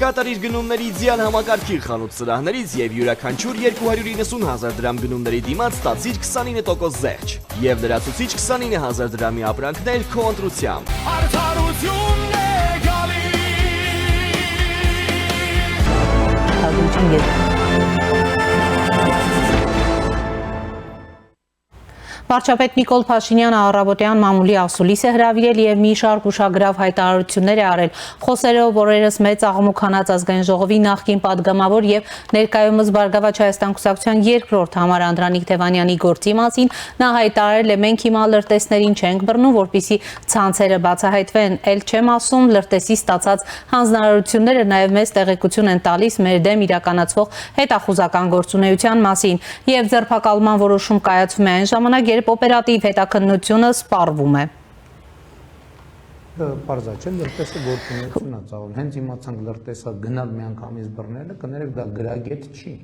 կատարիր գնումների ձյան համակարգի խանութ սրահներից եւ յուրաքանչյուր 290,000 դրամ գնումների դիմաց ստացիր 29% զեղչ եւ լրացուցիչ 29,000 դրամի ապրանքներ քո ընտրությամբ։ Արդարությունն է գալի։ Վարչապետ Նիկոլ Փաշինյանը առավոտյան մամուլի ասուլիս է հրավիրել եւ մի շարք ուշագրավ հայտարարություններ է արել։ Խոսերով օրերս մեծ աղմուկ հանած ազգային ժողովի նախկին падգամավոր եւ ներկայումս Բարգավաճ Հայաստան կուսակցության երկրորդ համար Անդրանիկ Թևանյանի գործի մասին նա հայտարարել է մենք հիմա լրտեսներին չենք բռնում, որպեսզի ցանցերը բացահայտվեն, ել չեմ ասում լրտեսի ստացած հանձնարարությունները նաեւ մեծ տեղեկություն են տալիս մեր դեմ իրականացվող հետախուզական գործունեության մասին եւ ձերբակալման որոշում կայացվում է այն ժամանակ օպերատիվ հետաքննությունը սպառվում է։ Պարզա չէ, լրտեսը գործունեություն է ծավալում։ Հենց իմացանք լրտեսը գնալ միանգամից բռնելը, կներեք դա գրագետ չի։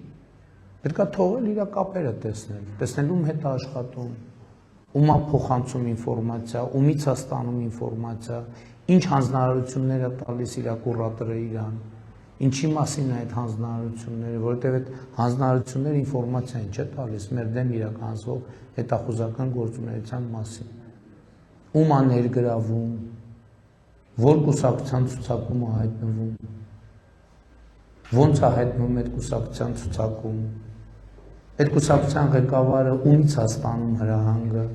Պետք է թողել իր կապերը տեսնել, տեսնելու հետ է աշխատում, ում է փոխանցում ինֆորմացիա, ումից է ստանում ինֆորմացիա, ինչ հանձնարարություններ է տալիս իր կուրատորը իրան, ինչի մասին է այդ հանձնարարությունները, որովհետև այդ հանձնարարությունները ինֆորմացիա չէ տալիս մեր դեմ իրականացվող հետախուզական գործունեության մասին։ Ում է ներգրավում, որ կուսակցության ցուցակում է հայտնվում, ոնց է հայտնվում այդ կուսակցության ցուցակում, այդ կուսակցության ղեկավարը ումից է ստանում հրահանգը,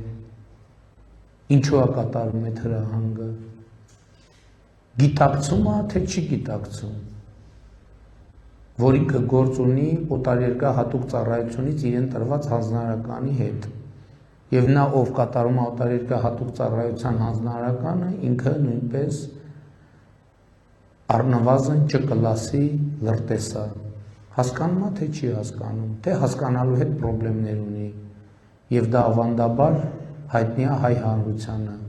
ինչու է կատարում այդ հրահանգը, գիտակցում է, թե չի գիտակցում, որ ինքը գործ ունի օտարերկրյա հատուկ ծառայությունից իրեն տրված հանձնարարականի հետ։ Եվ նա ով կատարում է օտարերկրյա հատուկ ծառայության հանձնարարականը, ինքը նույնպես առնվազն Չ կլասի լրտես է։ Հասկանում է, թե չի հասկանում, թե հասկանալու հետ խնդիրներ ունի։ Եվ դա ավանդաբար հայտնի է հայ հանրությանը։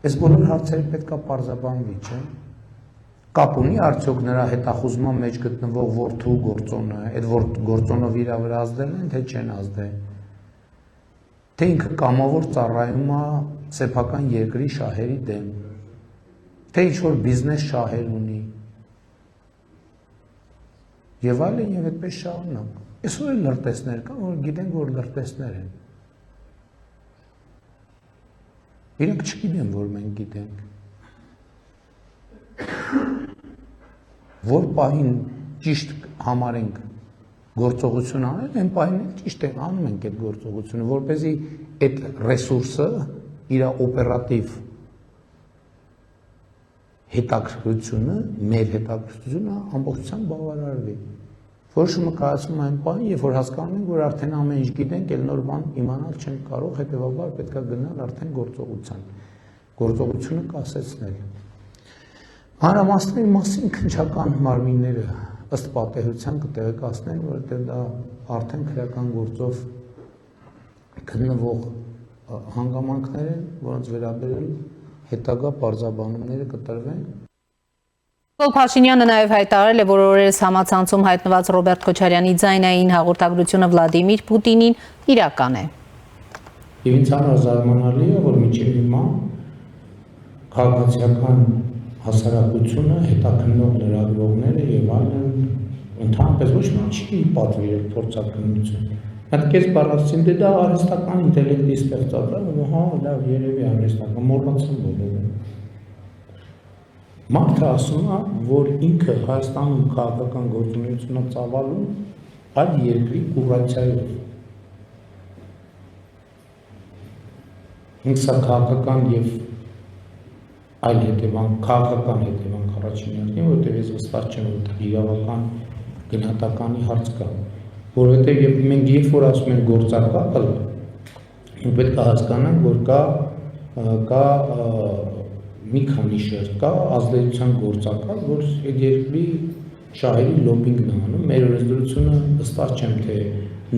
Այս բոլոր հարցերը պետք է պարզաբանվի, չէ՞։ Կապ ունի արդյոք նրա հետախուզման մեջ գտնվող որդու գործոնը, այդ գործոնով իր վրա ազդել են, թե չեն ազդել։ Թե ինքը կամավոր ծառայում է սեփական երկրի շահերի դեմ, թե ինչ-որ բիզնես շահեր ունի, եւ այլն եւ այդպես շարունակ։ Այսօր էլ լրտեսներ կան, որ գիտենք, որ լրտեսներ են։ Իրենք չգիտեն, որ մենք գիտենք։ Որ պահին ճիշտ համարենք գործողություն անել, այն պահին ճիշտ է անում ենք այդ գործողությունը, որպեսզի այդ ռեսուրսը իր օպերատիվ հետաքրքրությունը, մեր հետաքրքրությունը ամբողջությամբ բավարարվի։ Որոշումը կայացվում այն պահին, երբ որ հասկանում ենք, որ արդեն ամեն ինչ գիտենք, այլ նոր բան իմանալ չենք կարող, հետեւաբար պետք է գնալ արդեն գործողությունը կասեցնել։ Մանրամասների մասին քննչական մարմինները ըստ պատահության կտեղեկացնեն, որովհետև դա արդեն քրեական գործով գտնվող հանգամանքներ են, որոնց վերաբերել հետագա պարզաբանումները կտրվեն։ Նիկոլ Փաշինյանը նաև հայտարարել է, որ օրերս համացանցում հայտնված Ռոբերտ Քոչարյանի ձայնային հաղորդագրությունը Վլադիմիր Պուտինին իրական է։ Եվ ինձ համար զարմանալի է, որ մինչև հիմա քաղաքացիական հասարակությունը, հետաքննող լրագրողները եւ այլն ընդհանրապես ոչ մի չի պատվիրել փորձակնություն։ Այդպես բառացին դա արհեստական ինտելեկտի ստեղծած է, հա, լավ, երևի արհեստական, մոռացան բոլորը։ Մարդը ասում է, որ ինքը Հայաստանում քաղաքական գործունեություն է ծավալում այլ երկրի կուրացիայով։ Ինքսա քաղաքական եւ այլ քաղաքական հետևանք առաջին հերթին, որտեղ ես վստահ չեմ, որ իրավական գնահատականի հարց կա, որովհետև մենք երբ որ ասում ենք գործակալ, մենք պետք է հասկանանք, որ կա մի քանի շերտ, կա ազդեցության գործակալ, որ այդ երկրի շահերի լոբինգն է անում, մեր օրենսդրությունը վստահ չեմ, թե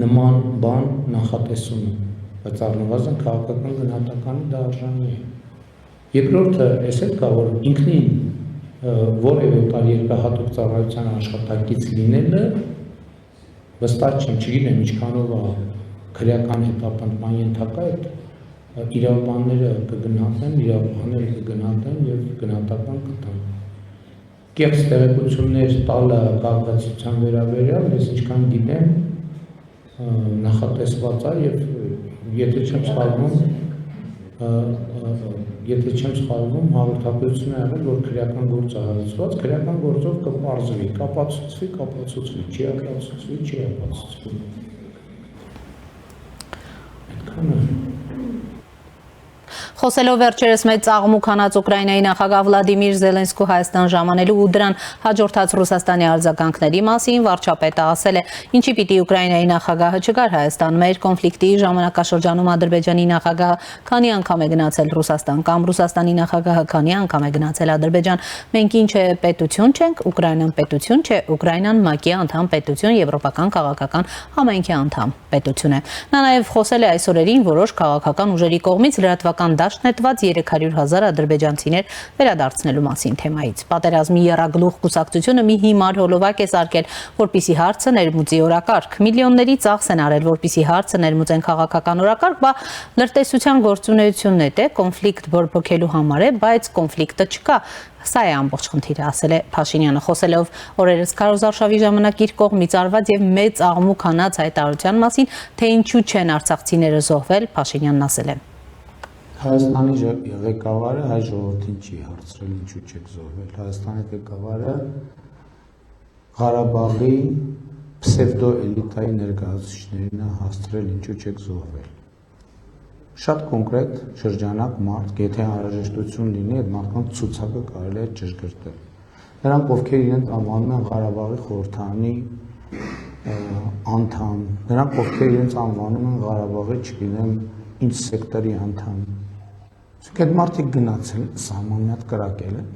նման բան նախատեսում է, բայց առնվազն քաղաքական գնահատականի դա արժանի է։ Երկրորդը էս էլ կա, որ ինքնին որևէ տարերկրյա հատուկ ծառայության աշխատակից լինելը վստահ չեմ, չգիտեմ ինչքանով է քրեական հետապնդման ենթակա այդ իրավաբանները կգնահատեն, իրավաբանները կգնահատեն եւ գնահատական կտան։ կեղծ տեղեկություններ տալը քաղաքացիության վերաբերյալ, ես ինչքան գիտեմ, նախատեսված է եւ եթե չեմ սխալվում, հաղորդակցություն է եղել, որ քրեական գործ է հարուցված, քրեական գործով կպարզվի, կապացուցվի, չի ապացուցվի։ Այդքանը Խոսելով վերջերս մեծ ծաղմուկ հանած Ուկրաինայի նախագահ Վլադիմիր Զելենսկու Հայաստան ժամանելու ու դրան հաջորդած Ռուսաստանի արձագանքների մասին վարչապետը ասել է, ինչի պիտի Ուկրաինայի նախագահը չգար Հայաստան, մեր կոնֆլիկտի ժամանակաշրջանում Ադրբեջանի նախագահը քանի անգամ է գնացել Ռուսաստան կամ Ռուսաստանի նախագահը քանի անգամ է գնացել Ադրբեջան, մենք ինչ է պետություն չենք, Ուկրաինան պետություն չէ, Ուկրաինան ՄԱԿ-ի անդամ պետություն, եվրոպական քաղաքական համայնքի անդամ պետություն է։ Նա նաև խոսել է այս օրերին որոշ քաղաքական ուժերի կողմից լրատվական դաշտ նետված 300,000 ադրբեջանցիներ վերադարձնելու մասին թեմայից։ Պատերազմի եռագլուխ կուսակցությունը մի հիմար հոլովակ է սարքել, որպիսի հարցը ներմուծի օրակարգ։ Միլիոնների ծախս են արել, որպիսի հարցը ներմուծեն քաղաքական օրակարգ, բա լրտեսության գործունեությունն է, կոնֆլիկտ բորբոքելու համար է, բայց կոնֆլիկտը չկա։ Սա է ամբողջ խնդիրը, ասել է Փաշինյանը, խոսելով օրերս քարոզարշավի ժամանակ իր կողմից արված եւ մեծ աղմուկ հանած հայտարարության մասին, թե ինչու չեն արցախցիները զոհվել, Փաշինյանն ասել է. Հայաստանի ղեկավարը հայ ժողովրդին չի հարցրել ինչու չեք զոհվել, Հայաստանի ղեկավարը Ղարաբաղի պսևդո էլիտայի ներկայացուցիչներին է հասցրել ինչու չեք զոհվել։ Շատ կոնկրետ շրջանակ մարդ, եթե անհրաժեշտություն լինի, այդ մարդկանց ցուցակը կարելի է ճշգրտել։ Նրանք, ովքեր իրենց անվանում են Ղարաբաղի խորհրդարանի անդամ, նրանք, ովքեր իրենց անվանում են Ղարաբաղի, չգիտեմ, ինչ սեկտորի անդամ։ Այդ մարդիկ գնացել են, սահմանը հետ կրակել են։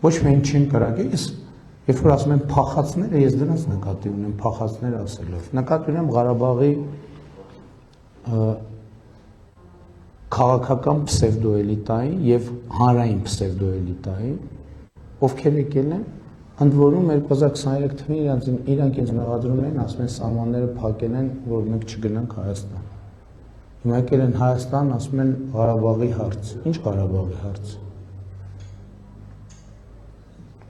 Ոչ միայն չեն կրակել, երբ որ ասում են փախածները, ես դրանց նկատի ունեմ, փախածներ ասելով։ Նկատի ունեմ Ղարաբաղի քաղաքական պսևդոէլիտայի եւ հանրային պսևդոէլիտայի, ովքեր եկել են, ընդ որում 2023 թվականին իրանք ինձ մեղադրում են, ասում են սահմանները փակել են, որ մենք չգնանք Հայաստան։ Հիմա եկել են Հայաստան, ասում են Ղարաբաղի հարց։ Ինչ Ղարաբաղի հարց։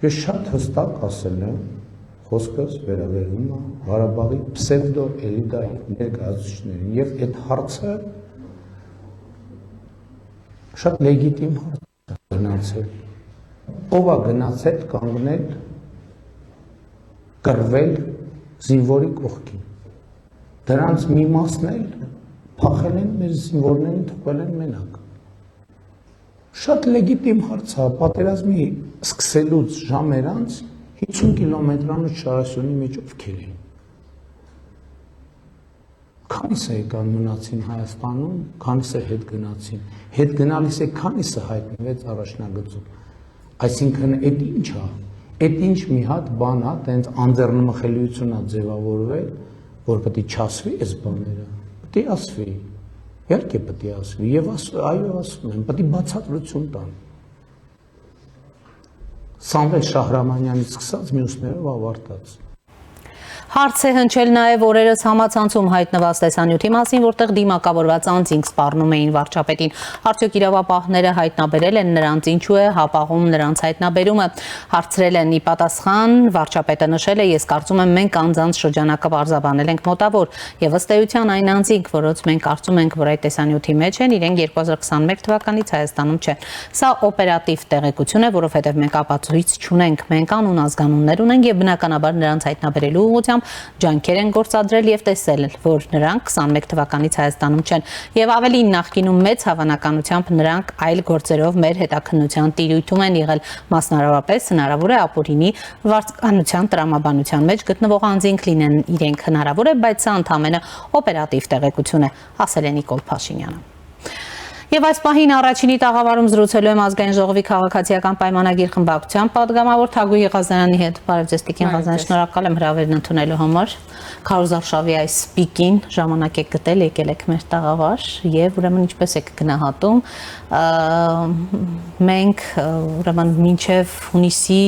Ես շատ հստակ ասել եմ, խոսքս վերաբերում է Ղարաբաղի պսևդո էլիտայի ներկայացուցիչներին եւ այդ հարցը շատ լեգիտիմ հարց է գնացել։ Ով է գնացել կանգնել կռվել զինվորի կողքին։ Դրանց մի մասն էլ փախել են մեր զինվորներին, թողել են մենակ։ Շատ լեգիտիմ հարց է, պատերազմի սկսելուց ժամեր անց 50 կիլոմետրանոց շարասյունի մեջ ովքեր էին։ Քանիսը եկան մնացին Հայաստանում, քանիսը հետ գնացին։ Հետ գնալիս է քանիսը հայտնվեց առաջնագծում։ Այսինքն այդ ինչ է։ Այդ ինչ մի հատ բան է, տենց անձեռնմխելիություն է ձևավորվել, որ պետք է չասվի այս բաները։ Պետք է ասվի։ Իհարկե պետք է ասվի եւ այո ասում եմ, պետք է բացատրություն տան։ Սամվել Շահրամանյանից սկսած մյուսներով ավարտած։ Հարց է հնչել նաև օրերս համացանցում հայտնված տեսանյութի մասին, որտեղ դիմակավորված անձինք սպառնում էին վարչապետին։ Արդյոք իրավապահները հայտնաբերել են նրանց, ինչու է հապաղում նրանց հայտնաբերումը։ Հարցրել են ի պատասխան, վարչապետը նշել է, ես կարծում եմ մենք անձանց շրջանակը պարզաբանել ենք մոտավոր, եւ ըստ էության այն անձինք, որոնց մենք կարծում ենք, որ այդ տեսանյութի մեջ են, իրենք 2021 թվականից Հայաստանում չեն։ Սա օպերատիվ տեղեկություն է, որովհետեւ մենք ապացույց չունենք, մենք անուն ազգանուններ ունենք եւ բնականաբար նրանց հայտնաբերելու ուղղությամբ ջանքեր են գործադրել եւ տեսել, որ նրանք 21 թվականից Հայաստանում չեն եւ ավելին նախկինում մեծ հավանականությամբ նրանք այլ գործերով մեր հետաքննության տիրույթում են եղել, մասնավորապես հնարավոր է ապօրինի վարչականության տրամաբանության մեջ գտնվող անձինք լինեն իրենք, հնարավոր է, բայց սա ընդհանրապես օպերատիվ տեղեկություն է, ասել է Նիկոլ Փաշինյանը։ Եվ այս պահին առաջինի տաղավարում զրուցելու եմ ազգային ժողովի քաղաքացիական պայմանագիր խմբակցության պատգամավոր Թագուհի Ղազարյանի հետ։ Բարև ձեզ Տիկին Ղազարյան, շնորհակալ եմ հրավերն ընդունելու համար։ Քարոզարշավի այս պիկին ժամանակ եք գտել, եկել եք մեր տաղավար եւ ուրեմն ինչպես եք գնահատում, մենք ուրեմն մինչեւ հունիսի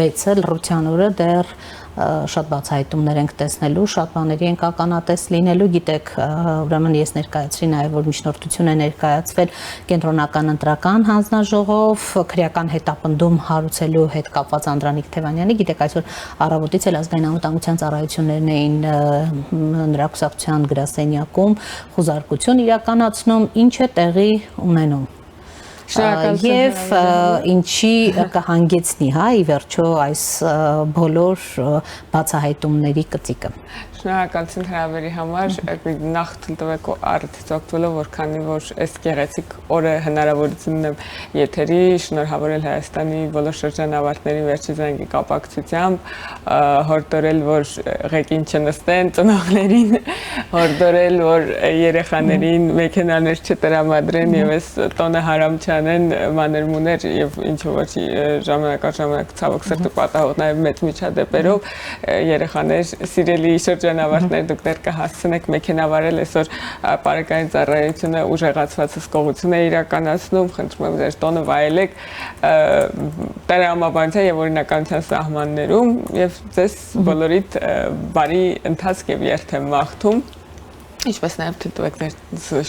6-ը լռության օրը դեռ շատ բացահայտումներ ենք տեսնելու, շատ բաների ենք ականատես լինելու, գիտեք, ուրեմն ես ներկայացրի նաև որ միջնորդություն է ներկայացվել կենտրոնական ընտրական հանձնաժողով, քրեական հետապնդում հարուցելու հետ կապված Անդրանիկ Թևանյանի, գիտեք, այսօր առավոտից էլ ազգային անվտանգության ծառայություններն էին նրա կուսակցության գրասենյակում խուզարկություն իրականացնում, ինչ է տեղի ունենում։ Եվ ինչի կհանգեցնի, հա, ի վերջո այս բոլոր բացահայտումների կծիկը։ Շնորհակալություն հրավերի համար, նախ թույլտվեք առիթից օգտվելով, որքանի որ այս գեղեցիկ օրը հնարավորություն ունեմ եթերի շնորհավորել Հայաստանի բոլոր շրջանավարտների վերջի զանգի կապակցությամբ, հորդորել, որ ղեկին չնստեն ծնողներին, հորդորել, որ երեխաներին մեքենաներ չտրամադրեն եւ այս տոնը հարամ չանեն մանրմուներ եւ ինչու ոչ ժամանակ ցավոք սրտի պատահող նաեւ մեծ միջադեպերով երեխաներ սիրելի շրջանավարտներ դուք դեռ կհասցնեք մեքենա վարել այսօր Պարեկային ծառայությունը ուժեղացված հսկողություն է իրականացնում, խնդրում եմ ձեր տոնը վայելեք տրամաբանության եւ օրինականության սահմաններում եւ ձեզ բոլորիդ բարի ընթացք եւ երթ եմ մաղթում Ինչպես նաև թույլտվեք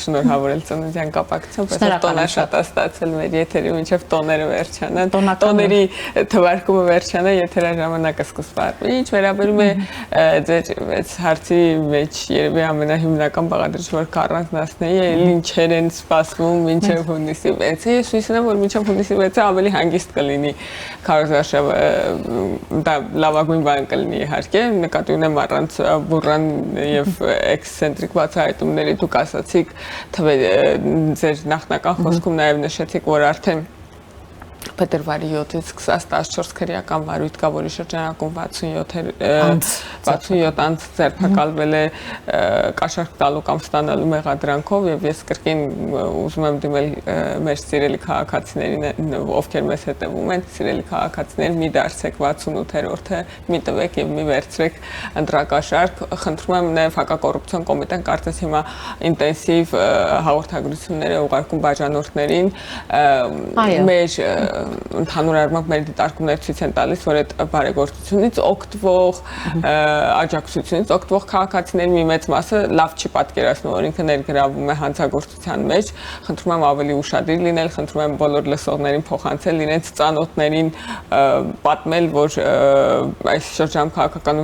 շնորհավորել ծննդյան կապակցությամբ, այսօր տոնը շատ է ստացել մեր եթերի, մինչև տոները վերջանան, տոների թվարկումը վերջանա, եթերաժամանակը սկսվի։ Ինչ վերաբերում է ձեր այս հարցի մեջ երևի ամենահիմնական բաղադրիչը, որ կառանձնացնեի, ինչեր են սպասվում մինչև հունիսի 6-ը, ես հույս ունեմ, որ մինչև հունիսի 6-ը ավելի հանգիստ կլինի քարոզարշավը, դա լավագույն բան կլինի իհարկե, նկատի ունեմ առանց բուրան եւ էքսցենտրիկ բացահայտումների դուք ասացիք ձեր նախնական խոսքում նաև նշեցիք, որ արդեն փետրվարի 7-ից սկսած 14 քրեական վարույթ կա, որի շրջանակում 67 անձ ձերբակալվել է կաշառք տալու կամ ստանալու մեղադրանքով եւ ես կրկին ուզում եմ դիմել մեր սիրելի քաղաքացիներին, ովքեր մեզ հետևում են, սիրելի քաղաքացիներ, մի դարձեք 68-րդը, մի տվեք եւ մի վերցրեք ընտրակաշառք, խնդրում եմ նաեւ հակակոռուպցիոն կոմիտեն կարծես հիմա ինտենսիվ հաղորդագրություններ է ուղարկում բաժանորդներին մեր ընդհանուր առմամբ մեր դիտարկումներ ցույց են տալիս, որ այդ բարեգործությունից օգտվող, աջակցությունից օգտվող քաղաքացիների մի մեծ մասը լավ չի պատկերացնում, որ ինքը ներգրավում է հանցագործության մեջ, խնդրում եմ ավելի ուշադիր լինել, խնդրում եմ բոլոր լսողներին փոխանցել իրենց ծանոթներին պատմել, որ այս շրջանում քաղաքական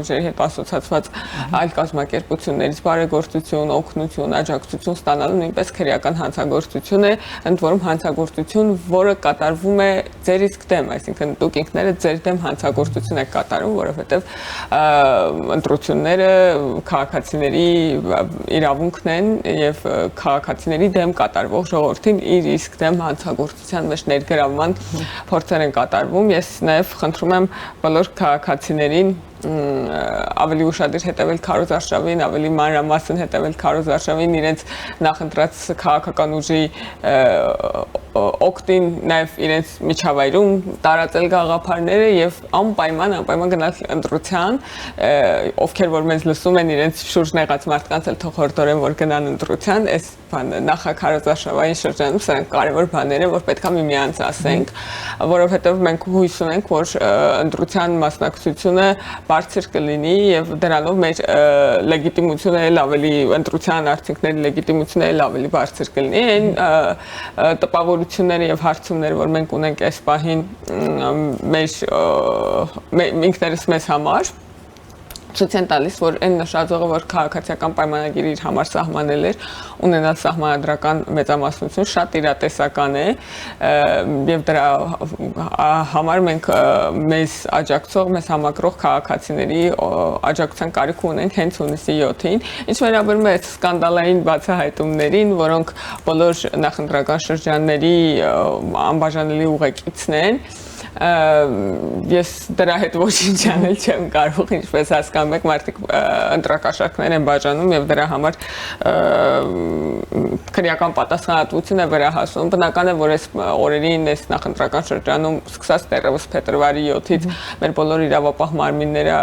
ուժերի հետ ասոցացված այլ կազմակերպություններից բարեգործություն, օգնություն, աջակցություն ստանալու նույնպես քրեական հանցագործություն է, ընդ որում հանցագործություն, որը կատարվում է ձեր իսկ դեմ, այսինքն դուք ինքներդ ձեր դեմ հանցագործություն եք կատարում, որովհետև ընտրությունները քաղաքացիների իրավունքն են եւ քաղաքացիների դեմ կատարվող ժողովրդին իր իսկ դեմ հանցագործության մեջ ներգրավման փորձեր են կատարվում։ Ես նաեւ խնդրում եմ բոլոր քաղաքացիներին ավելի ուշադիր հետևել քարոզարշավին, ավելի մանրամասն հետևել քարոզարշավին, իրենց նախընտրած քաղաքական ուժի օգտին նաև իրենց միջավայրում տարածել գաղափարները եւ անպայման գնալ ընտրության, ովքեր որ մեզ լսում են իրենց շուրջ նեղած մարդկանց էլ թող հորդորեն, որ գնան ընտրության, այս բանը նախաքարոզարշավային շրջանում սրանք կարևոր բաներ են, որ պետքա միմյանց ասենք, որովհետեւ մենք հույս ունենք, որ ընտրության մասնակցությունը բարձր կլինի եւ դրանով մեր լեգիտիմությունը էլ ավելի ընտրության արդյունքների լեգիտիմությունը էլ ավելի բարձր կլինի այն տպավորությունները եւ հարցումները որ մենք ունենք այս պահին մեր ինքներս մեզ համար ցույց են տալիս, որ այն նշաձողը, որ քաղաքացիական պայմանագիրը իր համար սահմանել էր, ունենալ սահմանադրական մեծամասնություն շատ իրատեսական է եւ դրա համար մենք մեզ աջակցող, մեզ համակրող քաղաքացիների աջակցության կարիք ունենք հենց հունիսի 7-ին։ Ինչ վերաբերում է սկանդալային բացահայտումներին, որոնք բոլոր նախընտրական շրջանների անբաժանելի ուղեկիցն են, ես դրա հետ ոչինչ անել չեմ կարող, ինչպես հասկանում եք, մարդիկ ընտրակաշառքներ են բաժանում եւ դրա համար քրեական պատասխանատվություն է վերահասում։ Բնական է, որ այս օրերին այս նախընտրական շրջանում սկսած դեռևս փետրվարի 7-ից մեր բոլոր իրավապահ մարմինները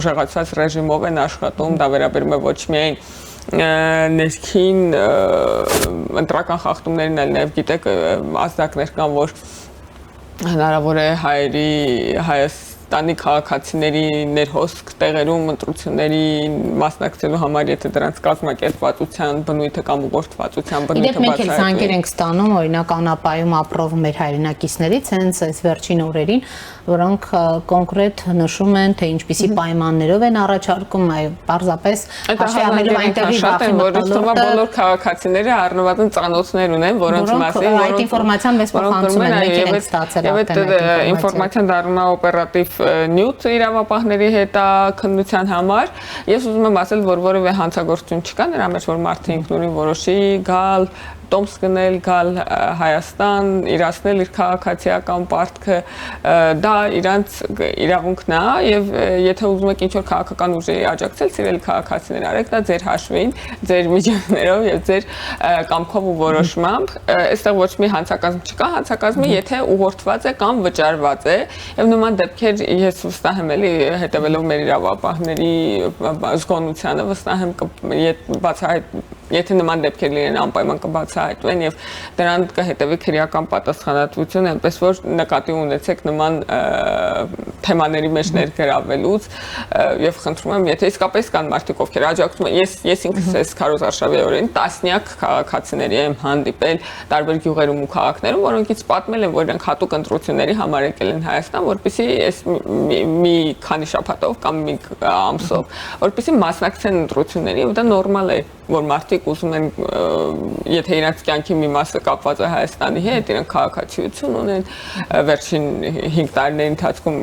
ուժեղացված ռեժիմով են աշխատում, դա վերաբերում է ոչ միայն ներքին ընտրական խախտումներին, այլ նաեւ գիտեք ազդակներ կան, որ հնարավոր է Հայաստանի քաղաքացիների ներհոսք տեղերում ընտրությունների մասնակցելու համար, եթե դրանց կազմակերպվածության բնույթը կամ ուղղորդվածության բնույթը Մենք էլ զանգեր ենք ստանում, օրինակ Անապայում ապրող մեր հայրենակիցներից, հենց այս վերջին օրերին, որոնք կոնկրետ նշում են, թե ինչպիսի պայմաններով են առաջարկում, պարզապես հաշվի առնելով այնտեղի վախի մոտալուտը, բոլոր քաղաքացիները առնվազն ծանոթներ ունեն, որոնց մասին այդ ինֆորմացիան մեզ փոխանցում են, մենք ենք ստացել այդ ինֆորմացիան դառնում է օպերատիվ նյութ իրավապահների հետ քննության համար։ Ես ուզում եմ ասել, որ որևէ հանցագործություն չկա նրա մեջ, որ մարդը ինքնուրույն որոշի գալ տոմս գնել, գալ Հայաստան, իրացնել իր քաղաքացիական պարտքը, դա իրանց իրավունքն է եւ եթե ուզում եք ինչ-որ քաղաքական ուժերի աջակցել, սիրելի քաղաքացիներ, արեք դա ձեր հաշվին, ձեր միջոցներով եւ ձեր կամքով ու որոշմամբ, այստեղ ոչ մի հանցակազմ չկա, հանցակազմը եթե ուղղորդված է կամ վճարված է եւ նման դեպքեր ես վստահ եմ էլի հետեւելով մեր իրավապահների զգոնությանը, վստահ եմ եթե նման դեպքեր լինեն անպայման կբացահայտվեն եւ դրան կհետեւի քրեական պատասխանատվություն, այնպես որ նկատի ունեցեք նման թեմաների մեջ ներգրավելուց եւ խնդրում եմ, եթե իսկապես կան մարդիկ, ովքեր աջակցում են, ես ինքս ես Քարոզ Արշավեորին տասնյակ քաղաքացիների եմ հանդիպել տարբեր գյուղերում ու քաղաքներում, որոնքից պատմել են, որ իրենք հատուկ ընտրությունների համար եկել են Հայաստան, որպեսզի այս մի քանի շաբաթով կամ մի ամսով, որպեսզի մասնակցեն ընտրությունների, եւ դա նորմալ է, որ մարդիկ ուզում են, եթե իրենց կյանքի մի մասը կապված է Հայաստանի հետ, իրենք քաղաքացիություն ունեն, վերջին 5 տարիների ընթացքում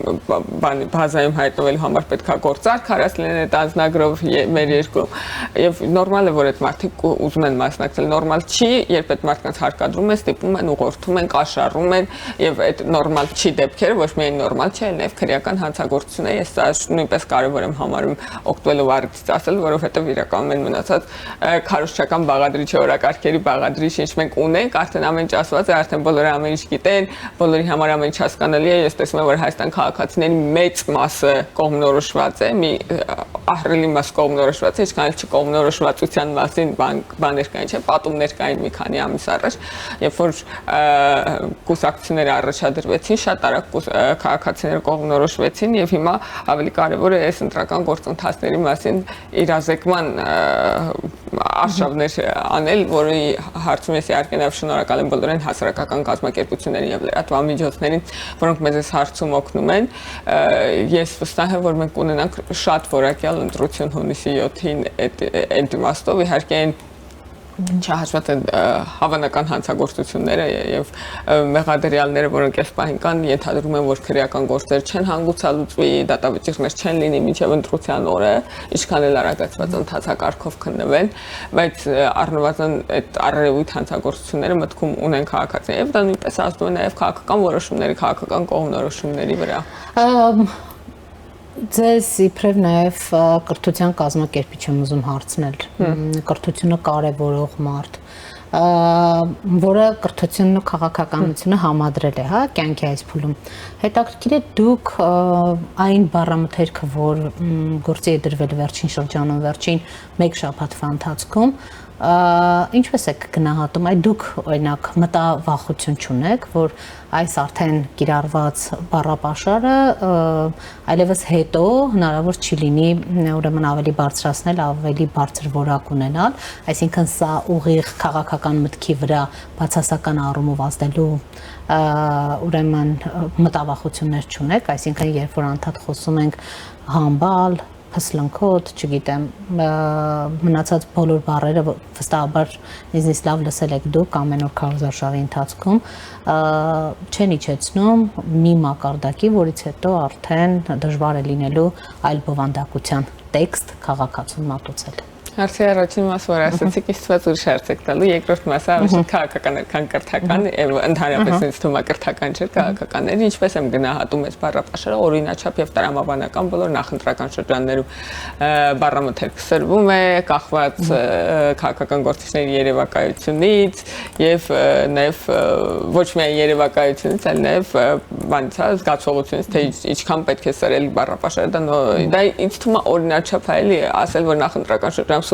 բազայում հայտնվելու համար պետք է գործարք հարած լինեն այդ անձնագրով մեր երկրում, եւ նորմալ է, որ այդ մարդիկ ուզում են մասնակցել, նորմալ չի, երբ այդ մարդկանց հարկադրում են, ստիպում են, ուղղորդում են, կաշառում են, եւ այդ նորմալ չի դեպքերը, ոչ միայն նորմալ չի, այլ նաեւ քրեական հանցագործություն է, ես դա նույնպես կարեւոր եմ համարում օգտվելով առիթից ասել, որովհետեւ իրականում են մնացած քարոզչական բաղադրիչի օրակարգերի բաղադրիչ, ինչ մենք ունենք, արդեն ամեն ինչ ասված է, արդեն բոլորը ամեն ինչ գիտեն, բոլորի համար ամեն ինչ հասկանալի է, ես տեսնում եմ, որ Հայաստան քաղաքացիների մեծ մասը կողմնորոշված է, մի ահռելի մաս կողմնորոշված է, ինչքան էլ չկողմնորոշվածության մասին բաներ կային, չէ, պատումներ կային մի քանի ամիս առաջ, երբ որ կուսակցությունները առաջադրվեցին, շատ արագ քաղաքացիները կողմնորոշվեցին եւ հիմա ավելի կարեւոր է այս ընտրական գործընթացների մասին իրազեկման արշավներ անել, որի հարցում ես իհարկե նաև շնորհակալ եմ բոլորին հասարակական կազմակերպություններին եւ լրատվամիջոցներին, որոնք մեզ այս հարցում օգնում են։ Ես վստահ եմ, որ մենք ունենանք շատ որակյալ ընտրություն հունիսի 7-ին այդ իմաստով, իհարկե չհաշված են հավանական հանցագործությունները եւ մեղադրյալները, որոնք այս պահին կան, ենթադրում են, որ քրեական գործեր չեն հանգուցալուծվի, դատավճիռներ չեն լինի մինչեւ ընտրության օրը, ինչքան էլ արագացված ընթացակարգով քննվեն, բայց առնվազն այդ առերևույթ հանցագործությունները մտքում ունեն քաղաքացիները եւ դա նույնպես ազդում է նաեւ քաղաքական որոշումների, քաղաքական կողմնորոշումների վրա։ Ձեզ իբրև նաև կրթության կազմակերպիչ եմ ուզում հարցնել, կրթությունը կարևորող մարդ, որը կրթությունն ու քաղաքականությունը համադրել է, հա, կյանքի այս փուլում։ Հետաքրքիր է դուք այն բառամթերքը, որ գործի է դրվել վերջին շրջանում, վերջին 1 շաբաթվա ընթացքում, ինչպես եք գնահատում, այդ դուք օրինակ մտավախություն չունեք, որ այս արդեն կիրառված բառապաշարը այլևս հետո հնարավոր չի լինի ուրեմն ավելի բարձրացնել, ավելի բարձր որակ ունենալ, այսինքն սա ուղիղ քաղաքական մտքի վրա բացասական առումով ազդելու ուրեմն մտավախություններ չունեք, այսինքն երբ որ անդադ խոսում ենք համբալ փսլնքոտ, չգիտեմ, մնացած բոլոր բառերը վստահաբար ինձնից լավ լսել եք դուք ամեն օր Քարոզ Արշավի ընթացքում, չեն իջեցնում մի մակարդակի, որից հետո արդեն դժվար է լինելու այլ բովանդակության տեքստ քաղաքացուն մատուցել։ Հարցի առաջին մասը, որ ասացիք, իստված ուրիշ հարց եք տալու, երկրորդ մասը ավելի քաղաքական էր, քան կրթական, ընդհանրապես ինձ թվում է կրթական չէր, քաղաքական էր, ինչպես եմ գնահատում այս բառապաշարը, օրինաչափ եւ տրամաբանական բոլոր նախընտրական շրջաններում բառամթերք սրվում է, կախված քաղաքական գործիչների երևակայությունից եւ նաեւ ոչ միայն երևակայությունից, այլ նաեւ բանից զգացողությունից, թե ինչքան պետք է սրել բառապաշարը, դա ինձ թվում է օրինաչափ է էլի ասել, որ նախընտրական շրջան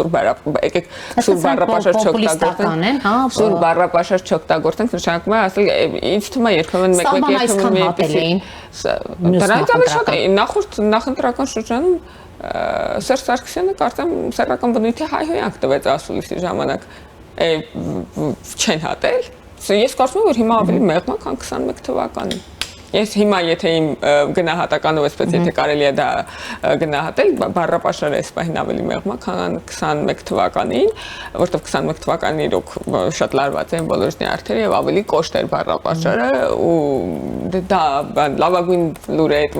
եկեք սուր բառապաշար պոպուլիստական են, հա, սուր բառապաշար չօգտագործենք, նշանակում է ասել ինձ թվում է երբեմն դրանից ավելի շատ նախընտրական շրջանում Սերժ Սարգսյանը կարծեմ սեռական բնույթի հայհոյանք տվեց ասուլիսի ժամանակ չեն հատել ես կարծում եմ որ հիմա ավելի մեղմ է քան 21 թվականին Ես հիմա եթե իմ գնահատականով էսպես եթե կարելի է դա գնահատել, բառապաշարը էս պահին ավելի մեղմ է, քան 21 թվականին, որտեղ 21 թվականին իրոք շատ լարված էին բոլոր նյարդերը եւ ավելի կոշտ էր բառապաշարը ու դա լավագույն լուրը այդ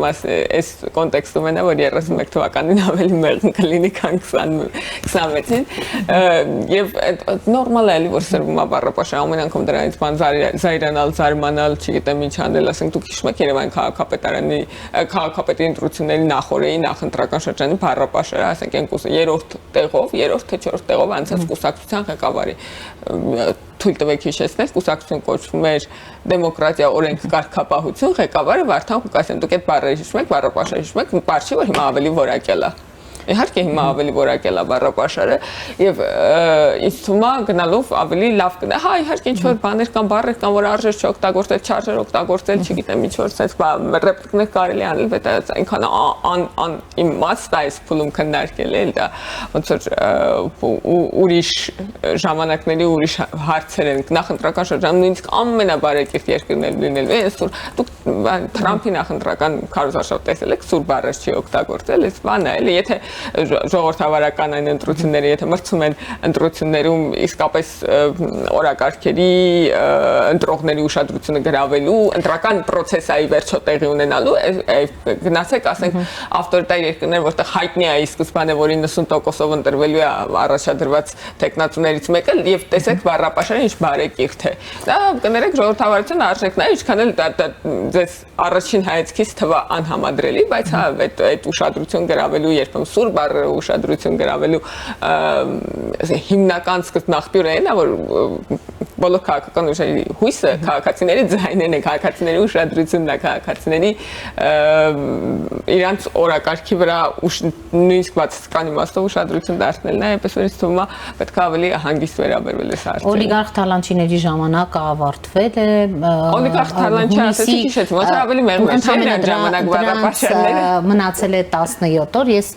այս կոնտեքստում է, որ 31 թվականին ավելի մեղմ կլինի, քան 26-ին եւ նորմալ է էլի որ սրվում է բառապաշարը, ամեն անգամ դրանից բան զայրանալ, զարմանալ, չգիտեմ ինչ անել, ասենք դուք Երևան քաղաքապետարանի քաղաքապետի ընտրությունների նախորդի նախընտրական շրջանի բառապաշարը, ասենք այնքուս երրորդ տեղով, երրորդ թե չորրորդ տեղով անցած կուսակցության ղեկավարի թույլ տվեք հիշեցնել, կուսակցություն կոչվում էր դեմոկրատիա օրենք կարգապահություն, ղեկավարը Վարդան Ղուկասյան, դուք այդ բառերը հիշում եք, բառապաշարը հիշում եք, բարձի որ հիմա ավելի որակել է Իհարկե հիմա ավելի որակել է բառապաշարը եւ ինձ թվում է գնալով ավելի լավ կնա։ Հա իհարկե ինչ որ բաներ կան, բառեր կան, որ արժեր չօգտագործել, չարժեր օգտագործել, չգիտեմ ինչ որ sense ռեպլիկներ կարելի անել, բայց այնքան իմաստ է այս փուլում քննարկել էլ դա ոնց որ ուրիշ ժամանակների ուրիշ հարցեր են նախընտրական շրջանում նույնիսկ ամենաբարեկիրթ երկրն էլ լինելու է, այսօր դուք Թրամփի նախընտրական քարոզարշավ տեսել եք, սուր բառեր չի օգտագործել, այս բանը էլի եթե ժողովրդավարական այն ընտրությունները, եթե մրցում են ընտրություններում իսկապես օրակարգերի ընտրողների ուշադրությունը գրավելու, ընտրական պրոցեսայի վերջո տեղի ունենալու, գնացեք, ասենք, ավտորիտար երկրներ, որտեղ հայտնի է ի սկզբանե, որ 90%-ով ընտրվելու է առաջադրված տեխնացուներից մեկը, եւ տեսեք բառապաշարը ինչ բարեկիրթ է։ Դա կներեք ժողովրդավարության արժեքն է, ինչքան էլ ձեզ առաջին հայացքից թվա անհամադրելի, բայց հա այդ ուշադրություն գրավելու երբեմն սուր բառը ուշադրություն գրավելու հիմնական սկզբնաղբյուրը այն է, որ բոլոր քաղաքական ուժերի հույսը քաղաքացիների ձայնն է, քաղաքացիների ուշադրությունն է, քաղաքացիների իրանց օրակարգի վրա նույնիսկ բացասական իմաստով ուշադրություն դարձնելն է, այնպես որ ինձ թվում է պետք է ավելի հանգիստ վերաբերվել այս հարցերին։ Օլիգարխ Թալանչիների ժամանակը ավարտվել է։ Օլիգարխ Թալանչի ասեցի քիչ ոնց ավելի մեղմ է, չէ՞ այն ժամանակ բառապաշարները մնացել է 17 օր, ես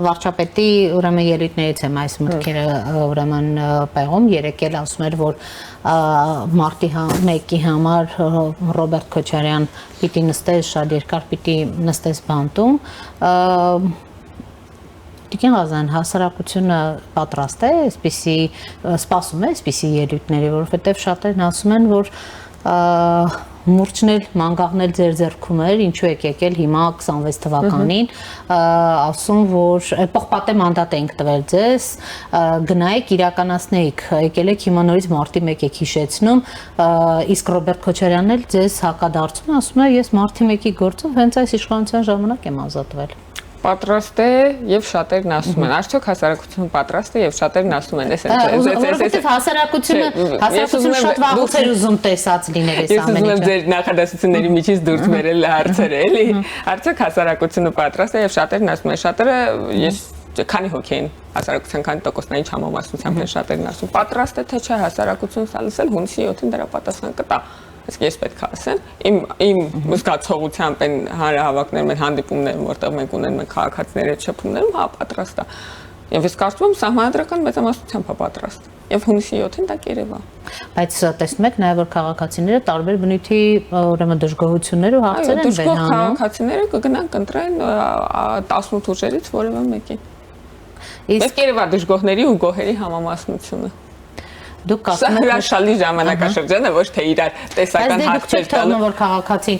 վարչապետի ուրեմն ելույթներից եմ այս մտքերը ուրեմն պեղում, երեկել ասում էր, որ մարտի 1-ի համար Ռոբերտ Քոչարյան պիտի նստես, շատ երկար պիտի նստես բանտում, Տիկին Ղազարյան, հասարակությունը պատրաստ է, այսպիսի սպասում է, այսպիսի ելույթների, որովհետև շատերն ասում են, որ մուրճնել, մանգաղնել ձեր ձեռքում էր, ինչու եք եկել հիմա 26 թվականին, ասում, որ պողպատե մանդատ ենք տվել ձեզ, գնայիք, իրականացնեիք, եկել եք հիմա նորից մարտի 1 եք հիշեցնում, իսկ Ռոբերտ Քոչարյանն էլ ձեզ հակադարձում է, ասում է, ես մարտի 1-ի գործով հենց այս իշխանության ժամանակ եմ ազատվել։ Պատրաստ է եւ շատերն ասում են, արդյոք հասարակությունը պատրաստ է եւ շատերն ասում են, որովհետեւ հասարակությունը շատ վաղուց էր ուզում տեսած լինել այս ամենը։ Ես ուզում եմ ձեր նախադասությունների միջից դուրս բերել հարցերը, էլի։ Արդյոք հասարակությունը պատրաստ է եւ շատերն ասում են, շատերը ես քանի հոգի են հասարակության քանի տոկոսնային չհամամասնությամբ են շատերն ասում, պատրաստ է թե չէ հասարակությունը սա լսել հունիսի 7-ին դրա պատասխան կտա։ Իսկ ես պետք է ասեմ, իմ զգացողությամբ այն հանրահավաքներում են հանդիպումներում, որտեղ մենք ունենում ենք քաղաքացիների հետ շփումներում, հա պատրաստ է։ Եվ ես կարծում եմ սահմանադրական մեծամասնությամբ է պատրաստ։ Եվ հունիսի 7-ին դա կերևա։ Բայց տեսնում եք նաև որ քաղաքացիները տարբեր բնույթի ուրեմն դժգոհություններ ու հարցեր են վերանում։ Դժգոհ քաղաքացիները կգնան կընտրեն 18 ուժերից որևէ մեկին։ Իսկ կերևա դժգոհների ու գոհերի համամասնությունը։ Դուք ասում եք հրաշալի ժամանակաշրջանը ոչ թե իրար տեսական հարցեր տալու որ քաղաքացին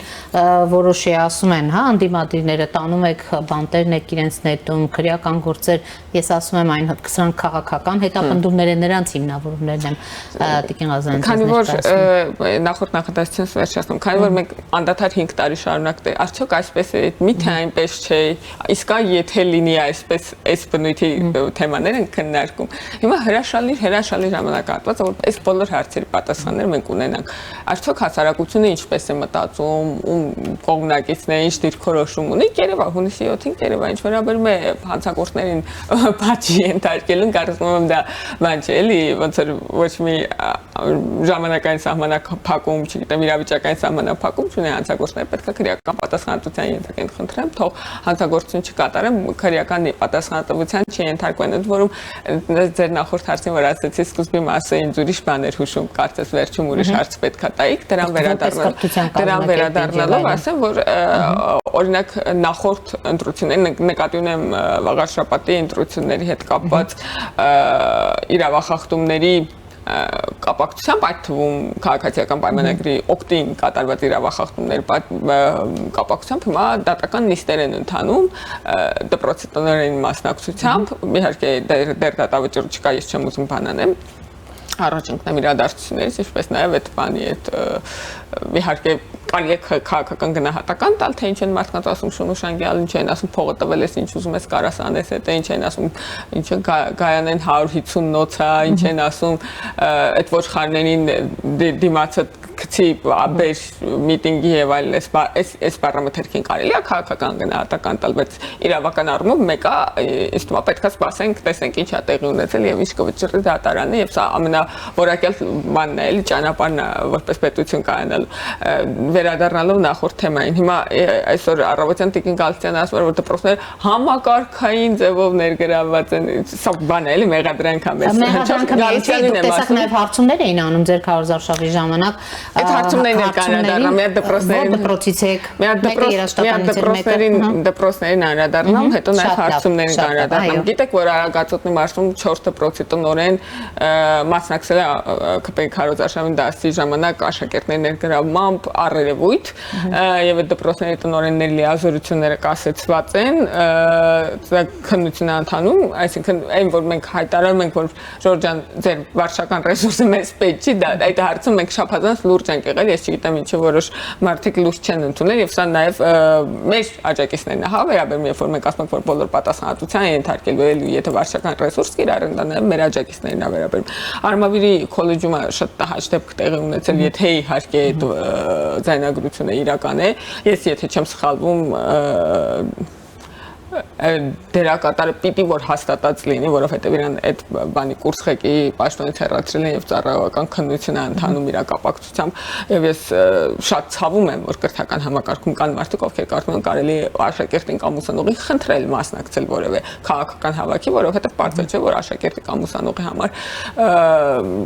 որոշի ասում են հա անդիմադիրները տանում եք բանտերն եք իրենց նետում քրեական գործեր ես ասում եմ այն սրանք քաղաքական հետապնդումներ են նրանց հիմնավորումներն են Տիկին Ղազարյան քանի որ նախորդ նախադասությունս վերջացնում քանի որ մենք անդադար 5 տարի շարունակ արդյոք այսպես է միթե այնպես չէ իսկ եթե լինի այսպես այս բնույթի թեմաներ են քննարկում հիմա հրաշալի ժամանակահատված ասված, որ այս բոլոր հարցերի պատասխանները մենք ունենանք։ Արդյոք հասարակությունը ինչպես է մտածում, ում կողմնակիցն է, ինչ դիրքորոշում ունի, երևա հունիսի 7-ին երևա ինչ վերաբերում է հանցագործներին բաճի ենթարկելուն, կարծում եմ դա բան չէ, էլի, ոնց որ ոչ մի ժամանակային սահմանափակում, չգիտեմ, իրավիճակային սահմանափակում չունի հանցագործները, պետք է քրեական պատասխանատվության ենթարկեն, խնդրեմ, թող հանցագործություն չկատարեն, քրեական պատասխանատվության չենթարկվեն, ընդ որում ձեր նախորդ հարցին, որ ասացի, սկզբի մասը ինձ ուրիշ բաներ հուշում, կարծես վերջում ուրիշ հարց պետք է տայիք, դրան վերադառնալով ասեմ, որ օրինակ նախորդ ընտրություններին նկատի ունեմ Վաղարշապատի ընտրությունների հետ կապված իրավախախտումների կապակցությամբ, այդ թվում քաղաքացիական պայմանագրի օգտին կատարված իրավախախտումների կապակցությամբ հիմա դատական նիստեր են ընթանում դպրոցի տնօրենի մասնակցությամբ, իհարկե դեռ դատավճիռ չկա, ես չեմ ուզում բան անեմ, առաջընկնեմ իրադարձություններից, ինչպես նաև այդ բանի այդ իհարկե կարելի է քաղաքական գնահատական տալ, թե ինչ են մարդկանց ասում շունուշանգյալ, ինչ են ասում փողը տվել ես, ինչ ուզում ես կարաս անես, հետո ինչ են ասում, ինչը գայանեն 150 նոց է, ինչ են ասում այդ ոչխարներին դիմացը գցի բեր միտինգի եւ այլն, այս պարամետրին կարելի է քաղաքական գնահատական տալ, բայց իրավական առումով մեկը ինձ թվում է պետք է սպասենք, տեսնենք ինչ է տեղի ունեցել եւ ինչ կվճռի դատարանը եւ սա ամենավորակյալ բանն է, էլի ճանապարհն է որպես պետություն կայանալու։ Վերադառնալով նախորդ թեմային, հիմա այսօր առավոտյան Տիկին Գալստյանը ասում էր, որ դպրոցները համակարգային ձևով ներգրավված են, սա բան է, էլի մեղադրանք է մեզ։ Գալստյանին եմ ասում, նաև հարցումներ էին անում ձեր քարոզարշավի ժամանակ։ Այդ հարցումներն են կանրադառնում, միած դպրոցներին, դպրոցից եք, դպրոցներին անդրադառնում, հետո նաև հարցումներին անդրադառնում։ Գիտեք, որ Արագածոտնի մարզում 4 դպրոցի տնօրեն մասնակցել է ԿՊ քարոզարշավին դասի ժամանակ աշակերտների ներգրավմամբ առերևույթ եւ այդ դպրոցների տնօրենների լիազորությունները կասեցված են, քննություն է ընթանում, այսինքն այն որ մենք հայտարարում ենք, որ Ժորժ ջան, ձեր վարչական ռեսուրսը մեզ պետք չի, այդ հարցում մենք շփոթված լուրջ ենք եղել, ես չգիտեմ ինչի որոշ մարդիկ լուրջ չեն ընդունել եւ սա նաեւ մեր աջակիցներն է, հա, վերաբերում երբ որ մենք ասում ենք, որ բոլոր պատասխանատվության են ենթարկելու, եթե վարչական ռեսուրս կիրառեն, դա նաեւ մեր աջակիցներն է վերաբերում։ Արմավիրի քոլեջումը շատ տհաճ դեպք տեղի ունեցել, եթե իհարկե ձայնագրությունը իրական է, ես եթե չեմ սխալվում դերակատարը պիտի որ հաստատած լինի, որովհետև իրան այդ բանի կուրսղեկի պաշտոնից հեռացրել են եւ ծառայողական քննություն է ընթանում իր կապակցությամբ եւ ես շատ ցավում եմ, որ կրթական համակարգում կան մարդիկ, ովքեր կարծում են կարելի է աշակերտին կամ ուսանողին խնդրել մասնակցել որևէ քաղաքական հավաքի, որովհետև բարձր չէ, որ աշակերտի կամ ուսանողի համար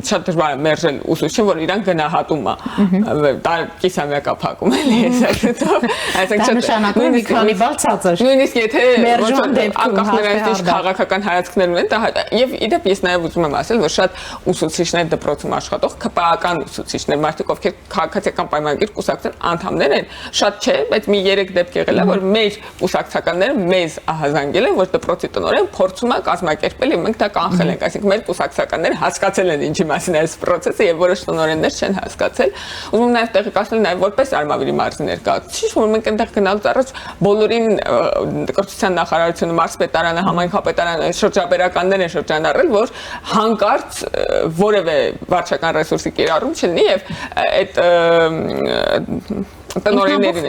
շատ դժվար է մերժել ուսուցչին, որ իրան գնահատում է, դա կիսամյակափակում է, այսինքն նշանակում մի քանի բալ ցածր։ Նույնիսկ եթե անկախ նրանից քաղաքական հայացքներ ունեն, եւ իդեպ ես նաեւ ուզում եմ ասել, որ շատ ուսուցիչներ դպրոցում աշխատող ԿՊԱ-ական ուսուցիչներ, մարդիկ ովքեր քաղաքացիական պայմանագիր կուսակցության անդամներ են, շատ չէ, բայց մի 3 դեպք եղել է, որ մեր կուսակցականները մեզ ահազանգել են, որ դպրոցի տնօրեն փորձում է կազմակերպել եւ մենք դա կանխել ենք, այսինքն մեր կուսակցականները հասկացել են ինչի մասին է այս process-ը եւ որոշ տնօրեններ չեն հասկացել։ Ուզում եմ նաեւ տեղեկացնել նաեւ որպես Արմավիրի մարզի ներկայացուցիչ, որ մենք այնտեղ գնալուց առաջ բոլորին նախարարությունը, մարզպետարանը, համայնքապետարանը, շրջաբերականներ են շրջանառել, որ հանկարծ որևէ վարչական ռեսուրսի կիրառում չլինի եւ այդ տնօրեններին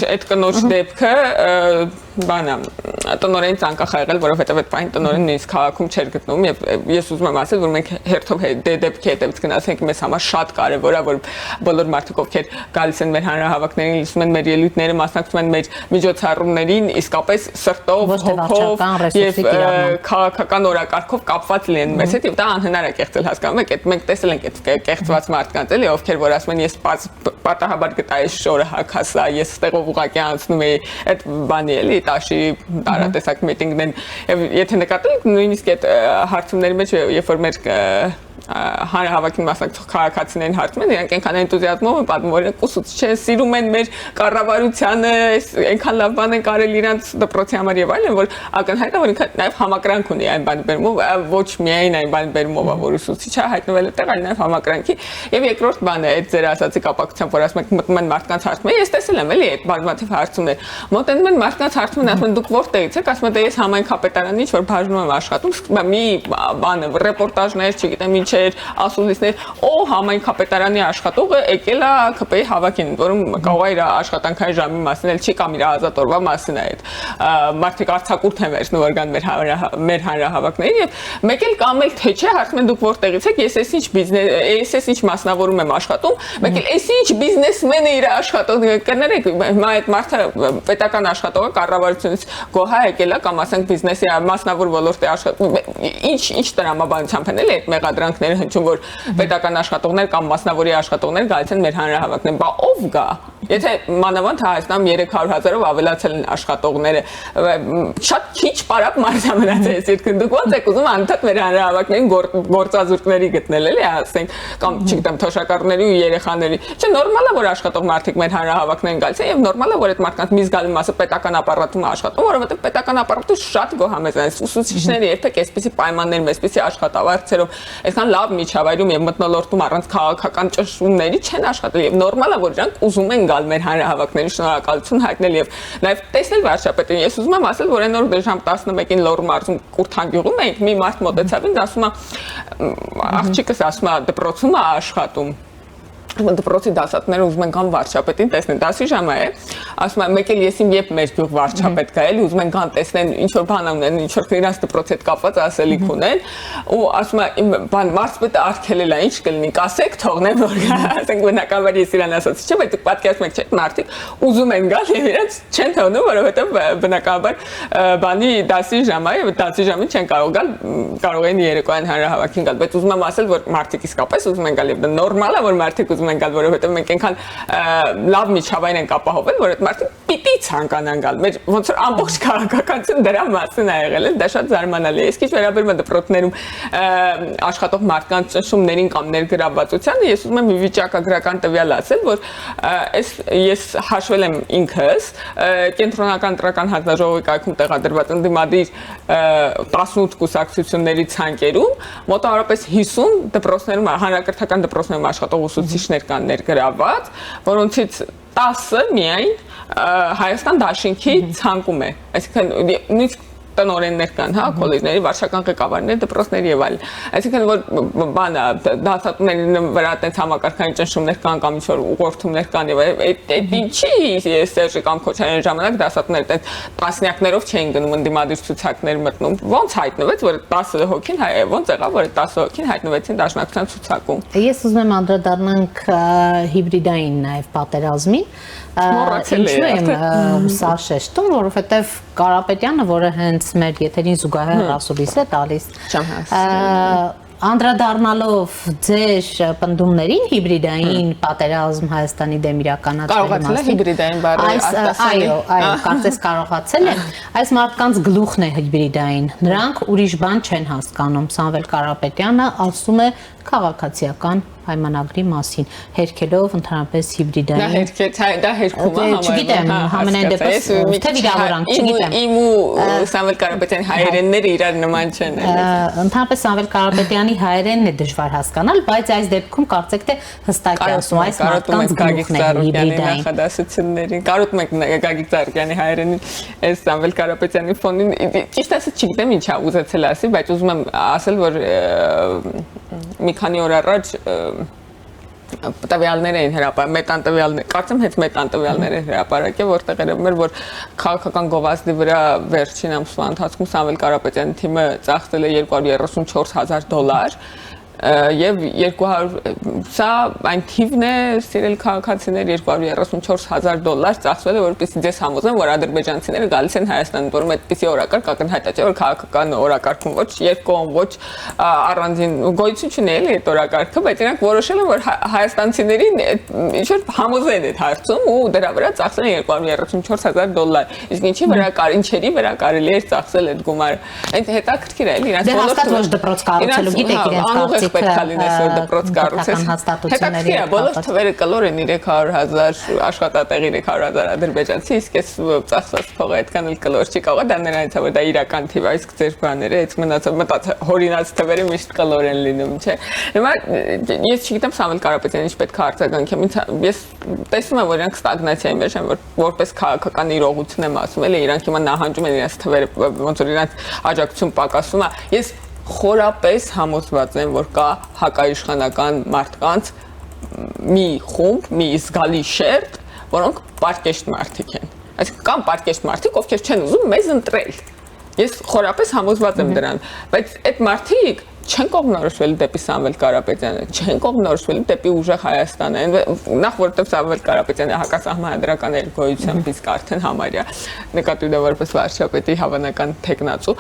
այդ կնոջ դեպքը բանա տնօրեն ցանկախ ա եղել, որովհետև այդ պահին տնօրենը նույնիսկ քաղաքում չէր գտնվում եւ ես ուզում եմ ասել, որ մենք հերթով դեպքի հետևից գնացինք, մեզ համար շատ կարեւոր է, որ բոլոր մարդիկ ովքեր գալիս են մեր հանրահավաքներին, լսում են մեր ելույթները, մասնակցում են մեր միջոցառումներին, իսկապես սրտով, հոգով եւ քաղաքական օրակարգով կապված լինեն մեզ հետ եւ դա անհնար է կեղծել, հասկանում եք, մենք տեսել ենք այդ կեղծված մարդկանց, էլի, ովքեր որ ասում են ես պատահաբար գտա այս շորը հակասա, ես ստեղով ուղակի անցնում էի այդ բանի էլի տաշի տարատեսակ միտինգներն եւ եթե նկատել եք նույնիսկ այդ հարցումների մեջ երբ որ մեր հանրահավաքին մասնակցող քաղաքացիներին հարցում են, իրանք այնքան էնտուզիազմով են պատմում, որ իրենք ուսուցիչ են, սիրում են մեր կառավարությանը, այնքան լավ բան են կարել իրանց դպրոցի համար եւ այլն, որ ակնհայտ է, որ ինքը նաեւ համակրանք ունի այն բանի բերումով, ոչ միայն այն բանի բերումով, որ ուսուցիչը հայտնվել է տեղ, այլ նաեւ համակրանքի։ Եվ երկրորդ բանը այդ ձեր ասացի կապակցությամբ, որ ասում եք մտնում են մարդկանց հարցում, ես տեսել եմ էլի այդ բազմաթիվ հարցումներ։ Մոտենում են մարդկանց հարցում են, ասում են դուք որտեղից եք, ասում են ես համայնքապետարանի ինչ որ բաժնում եմ աշխատում, մի բանը ռեպորտաժներ, չգիտեմ ինչ էր, ասուլիսներ, համայնքապետարանի աշխատողը եկել է ԿՊ-ի հավաքին, որում կարող է իր աշխատանքային ժամի մասին էլ չի կամ իր ազատ օրվա մասին է այդ մարդիկ արձակուրդ են վերցնում որ կան մեր հանրահավաքներին եւ մեկ էլ կամ էլ թե չէ հարցում են դուք որտեղից եք, ես ինչ բիզնես, ես ինչ մասնավորում եմ աշխատում, մեկ էլ ես ինչ բիզնեսմեն է իր աշխատող կներեք, հիմա այդ մարդը պետական աշխատողը կառավարությունից գոհա եկել է կամ ասենք բիզնեսի մասնավոր ոլորտի աշխատող, ինչ տրամաբանությամբ են էլի այդ մեղադրանքները հնչում որ պետական աշխատողներ կամ մասնավորի աշխատողներ գալիս են մեր հանրահավաքներին, բա ով գա։ Եթե մանավանդ Հայաստանում 300,000-ով ավելացել են աշխատողները, շատ քիչ պարապ մարզամնաց է երկրում։ Դուք ո՞նց եք ուզում անդադ մեր հանրահավաքներին գործազուրկների գտնել էլի, ասենք, կամ չգիտեմ, թոշակառուների ու երեխաների։ Չէ, նորմալ է որ աշխատող մարդիկ մեր հանրահավաքներին գալիս են եւ նորմալ է որ այդ մարդկանց մի զգալի մասը պետական ապարատում է աշխատում, որովհետեւ պետական ապարատը շատ գոհամեզ են։ Ուսուցիչները երբեք այսպիսի պայմաններում, այսպիսի աշխատավարձերով, այսքան լավ միջավայրում եւ մթնոլորտում առանց քաղաքական ճնշումների չեն աշխատել եւ նորմալ է որ իրանք ուզում են գալ մեր հանրահավաքների շնորհակալություն հայտնել եւ նաեւ տեսնել վարչապետին։ Ես ուզում եմ ասել որ այն օր ժամ 11-ին Լոռու մարզում Կուրթանգյուղում էինք, մի մարդ մոտեցավ ինձ ասում է աղջիկս ասում է դպրոցում է աշխատում դպրոցի դասատները ուզում են գան վարչապետին տեսնեն, դասի ժամը է, ասում եմ մեկ էլ ես իմ երբ մեր գյուղ վարչապետ գա էլի, ուզում են գան տեսնեն ինչ որ բան ունեն, ինչ որ իրաց դպրոցի հետ կապված ասելիք ունեն, ու ասում եմ բան մարզպետը արգելել է, ինչ կլինի, կասեք թողնեմ որ ասենք բնականաբար ես իրան ասացի, չէ, բայց դուք պատկերացնում եք, չէ, մարդիկ ուզում են գալ եւ իրաց չեն թողնում, որովհետեւ բնականաբար բանի դասի ժամը է, դասի ժամին չեն կարող գալ, կարող են երեկոյան հանրահավաքին գալ, բայց ուզում եմ ասել որ մարդիկ իսկապես ուզում են գալ եւ դա նորմալ է որ մարդիկ ուզում են գալ, որովհետեւ մենք այնքան լավ միջավայր ենք ապահովել, որ այդ մարդիկ պիտի ցանկանան գալ։ Մեր ոնց որ ամբողջ քաղաքականություն դրա մասին է եղել, դա շատ զարմանալի է։ Իսկ ինչ վերաբերում է դպրոցներում աշխատող մարդկանց ճնշումներին կամ ներգրավվածությանը, ես ուզում եմ մի վիճակագրական տվյալ ասել, որ ես հաշվել եմ ինքս կենտրոնական ընտրական հանձնաժողովի կայքում տեղադրված ընդդիմադիր 18 կուսակցությունների ցանկերում մոտավորապես 50 դպրոցներում հանրակրթական դպրոցներում աշխատող ուսուցիչներ կան ներգրավված, որոնցից 10-ը միայն Հայաստան դաշինքի ցանկում է, այսինքն նույնիսկ տնօրեններ կան, հա, քոլեջների վարչական ղեկավարներ, դպրոցների եւ այլն։ Այսինքն որ բանը դասատուների վրա այդպես համակարգային ճնշումներ կան կամ ինչ-որ ուղղորդումներ կան եւ այդ ինչի Սերժի կամ Քոչարյանի ժամանակ դասատուները այդպես տասնյակներով չէին գնում ընդդիմադիր ցուցակներ մտնում։ Ոնց հայտնվեց, որ 10 հոգին ոնց եղավ, որ 10 հոգին հայտնվեցին դաշնակցության ցուցակում։ Ես ուզում եմ անդրադառնանք հիբրիդային նաեւ պատերազմին։ Ինչու եմ սա շեշտում, որովհետեւ Կարապետյանը, որը հենց մեր եթերին զուգահեռ ասուլիս է տալիս, անդրադառնալով ձեր պնդումներին հիբրիդային պատերազմ Հայաստանի դեմ իրականացնելու մասին։ Կարողացել է հիբրիդային բառը արտասանել։ Այո, կարծես կարողացել են։ Այս մարդկանց գլուխն է հիբրիդային։ Նրանք ուրիշ բան չեն հասկանում։ Սամվել Կարապետյանը ասում է քաղաքացիական պայմանագրի մասին, հերքելով ընդհանրապես հիբրիդային։ Դա հերքում է համարվում։ Չգիտեմ, համենայն դեպս թե վիրավորանք, չգիտեմ։ Իմ ու Սամվել Կարապետյանի հայերենները իրար նման չեն։ Ընդհանրապես Սամվել Կարապետյանի հայերենն է դժվար հասկանալ, բայց այս դեպքում կարծեք թե հստակ է ասում այս մարդկանց գլուխն է հիբրիդային։ Նախադասություններին կարոտում եք Գագիկ Ծառուկյանի հայերենին, այս Սամվել Կարապետյանի ֆոնին, ճիշտ ասած չգիտեմ ինչա ուզեցել ասի, բայց ուզում եմ ասել, որ մի քանի օր առաջ տվյալներ էին հրապարակել, մետանտվյալներ, կարծեմ հենց մետանտվյալներ են հրապարակել, որտեղ երևում էր, որ քաղաքական գովազդի վրա վերջին ամսվա ընթացքում Սամվել Կարապետյանի թիմը ծախսել է $234,000 եւ 200 սա այն թիվն է սիրել քաղաքացիներ $234,000 ծախսվել է որպեսզի ձեզ համոզեն որ ադրբեջանցիները գալիս են Հայաստան որում այդպիսի օրակարգ ակնհայտ է որ քաղաքական օրակարգում ոչ երկկողմ ոչ առանձին գոյություն չունի էլի այդ օրակարգը բայց իրանք որոշել են որ հայաստանցիներին ինչ որ համոզեն այդ հարցում ու դրա վրա ծախսել են $234,000 իսկ ինչի վրա ինչերի վրա կարելի է ծախսել այդ գումարը այդ հետաքրքիր է էլի իրանք դե հաստատ ոչ դպրոց կառուցելու գիտեք իրենց դու պետք է լինես որ դպրոց կառուցես։ հաստատությունների հետ բոլոր թվերը կլոր են 300,000 աշխատատեղի 300,000 ադրբեջանցի, իսկ այս ծախսած փողը այդքան էլ կլոր չի կարող, դա նրանից է որ դա իրական թիվ է, իսկ ձեր բաները այդ մնաց հորինած թվերը միշտ կլոր են լինում, չէ։ Հիմա ես չգիտեմ Սամվել Կարապետյանն ինչ պետք է արձագանքեմ, ես տեսնում եմ որ իրանք ստագնացիայի մեջ են, որ որպես քաղաքական իրողություն եմ ասում, էլի իրանք հիմա նահանջում են իրենց թվերը, ոնց որ իրանք աջակցություն պակասում է։ Ես խորապես համոզված եմ, որ կա հակաիշխանական մարդկանց մի խումբ, մի զգալի շերտ, որոնք պարկեշտ մարդիկ են։ Այսինքն կան պարկեշտ մարդիկ, ովքեր չեն ուզում մեզ ընտրել։ Ես խորապես համոզված եմ դրան, բայց այդ մարդիկ չեն կողմնորոշվել դեպի Սամվել Կարապետյանը, չեն կողմնորոշվել դեպի ուժեղ Հայաստանը, նախ որովհետև Սամվել Կարապետյանը հակասահմանադրական գոյությամբ իսկ արդեն համարյա նկատի ունի որպես վարչապետի հավանական թեկնածու,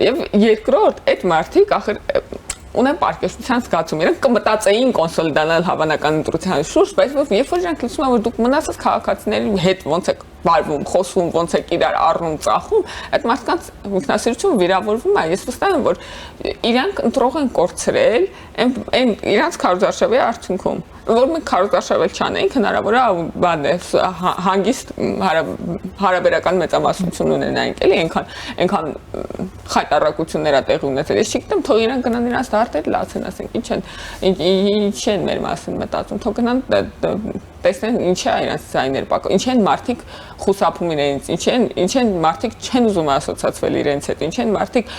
եւ երկրորդ այդ մարդիկ ախր ունեն պարկեշտության զգացում, իրենք կմտածեին կոնսոլիդանալ հավանական ընտրության շուրջ, բայց երբ որ իրանք լսում են որ դուք մնացած քաղաքացիների հետ ոնց եք բարվում, խոսում, ոնց եք իրար առնում, ծախում, այդ մարդկանց ինքնասիրությունը վիրավորվում է։ Ես վստահ եմ, որ իրանք ընտրող են կորցրել այն իրանք քարոզարշավի արդյունքում, որ մենք քարոզարշավել չանենք, հնարավոր է բան է հանգիստ հարաբերական մեծամասնություն ունենանք, էլի այնքան խայտարակություններ ա տեղի ունեցել։ Ես չգիտեմ, թող իրանք գնան իրանց դարտերը լացեն, ասենք, ինչ են մեր մասին մտածում, թող գնան տեսնեն ինչ է իրանց ձայներ պակը, ինչ են մարդիկ խուսափում իրենց, ինչ են մարդիկ չեն ուզում ասոցացվել իրենց հետ, ինչ են մարդիկ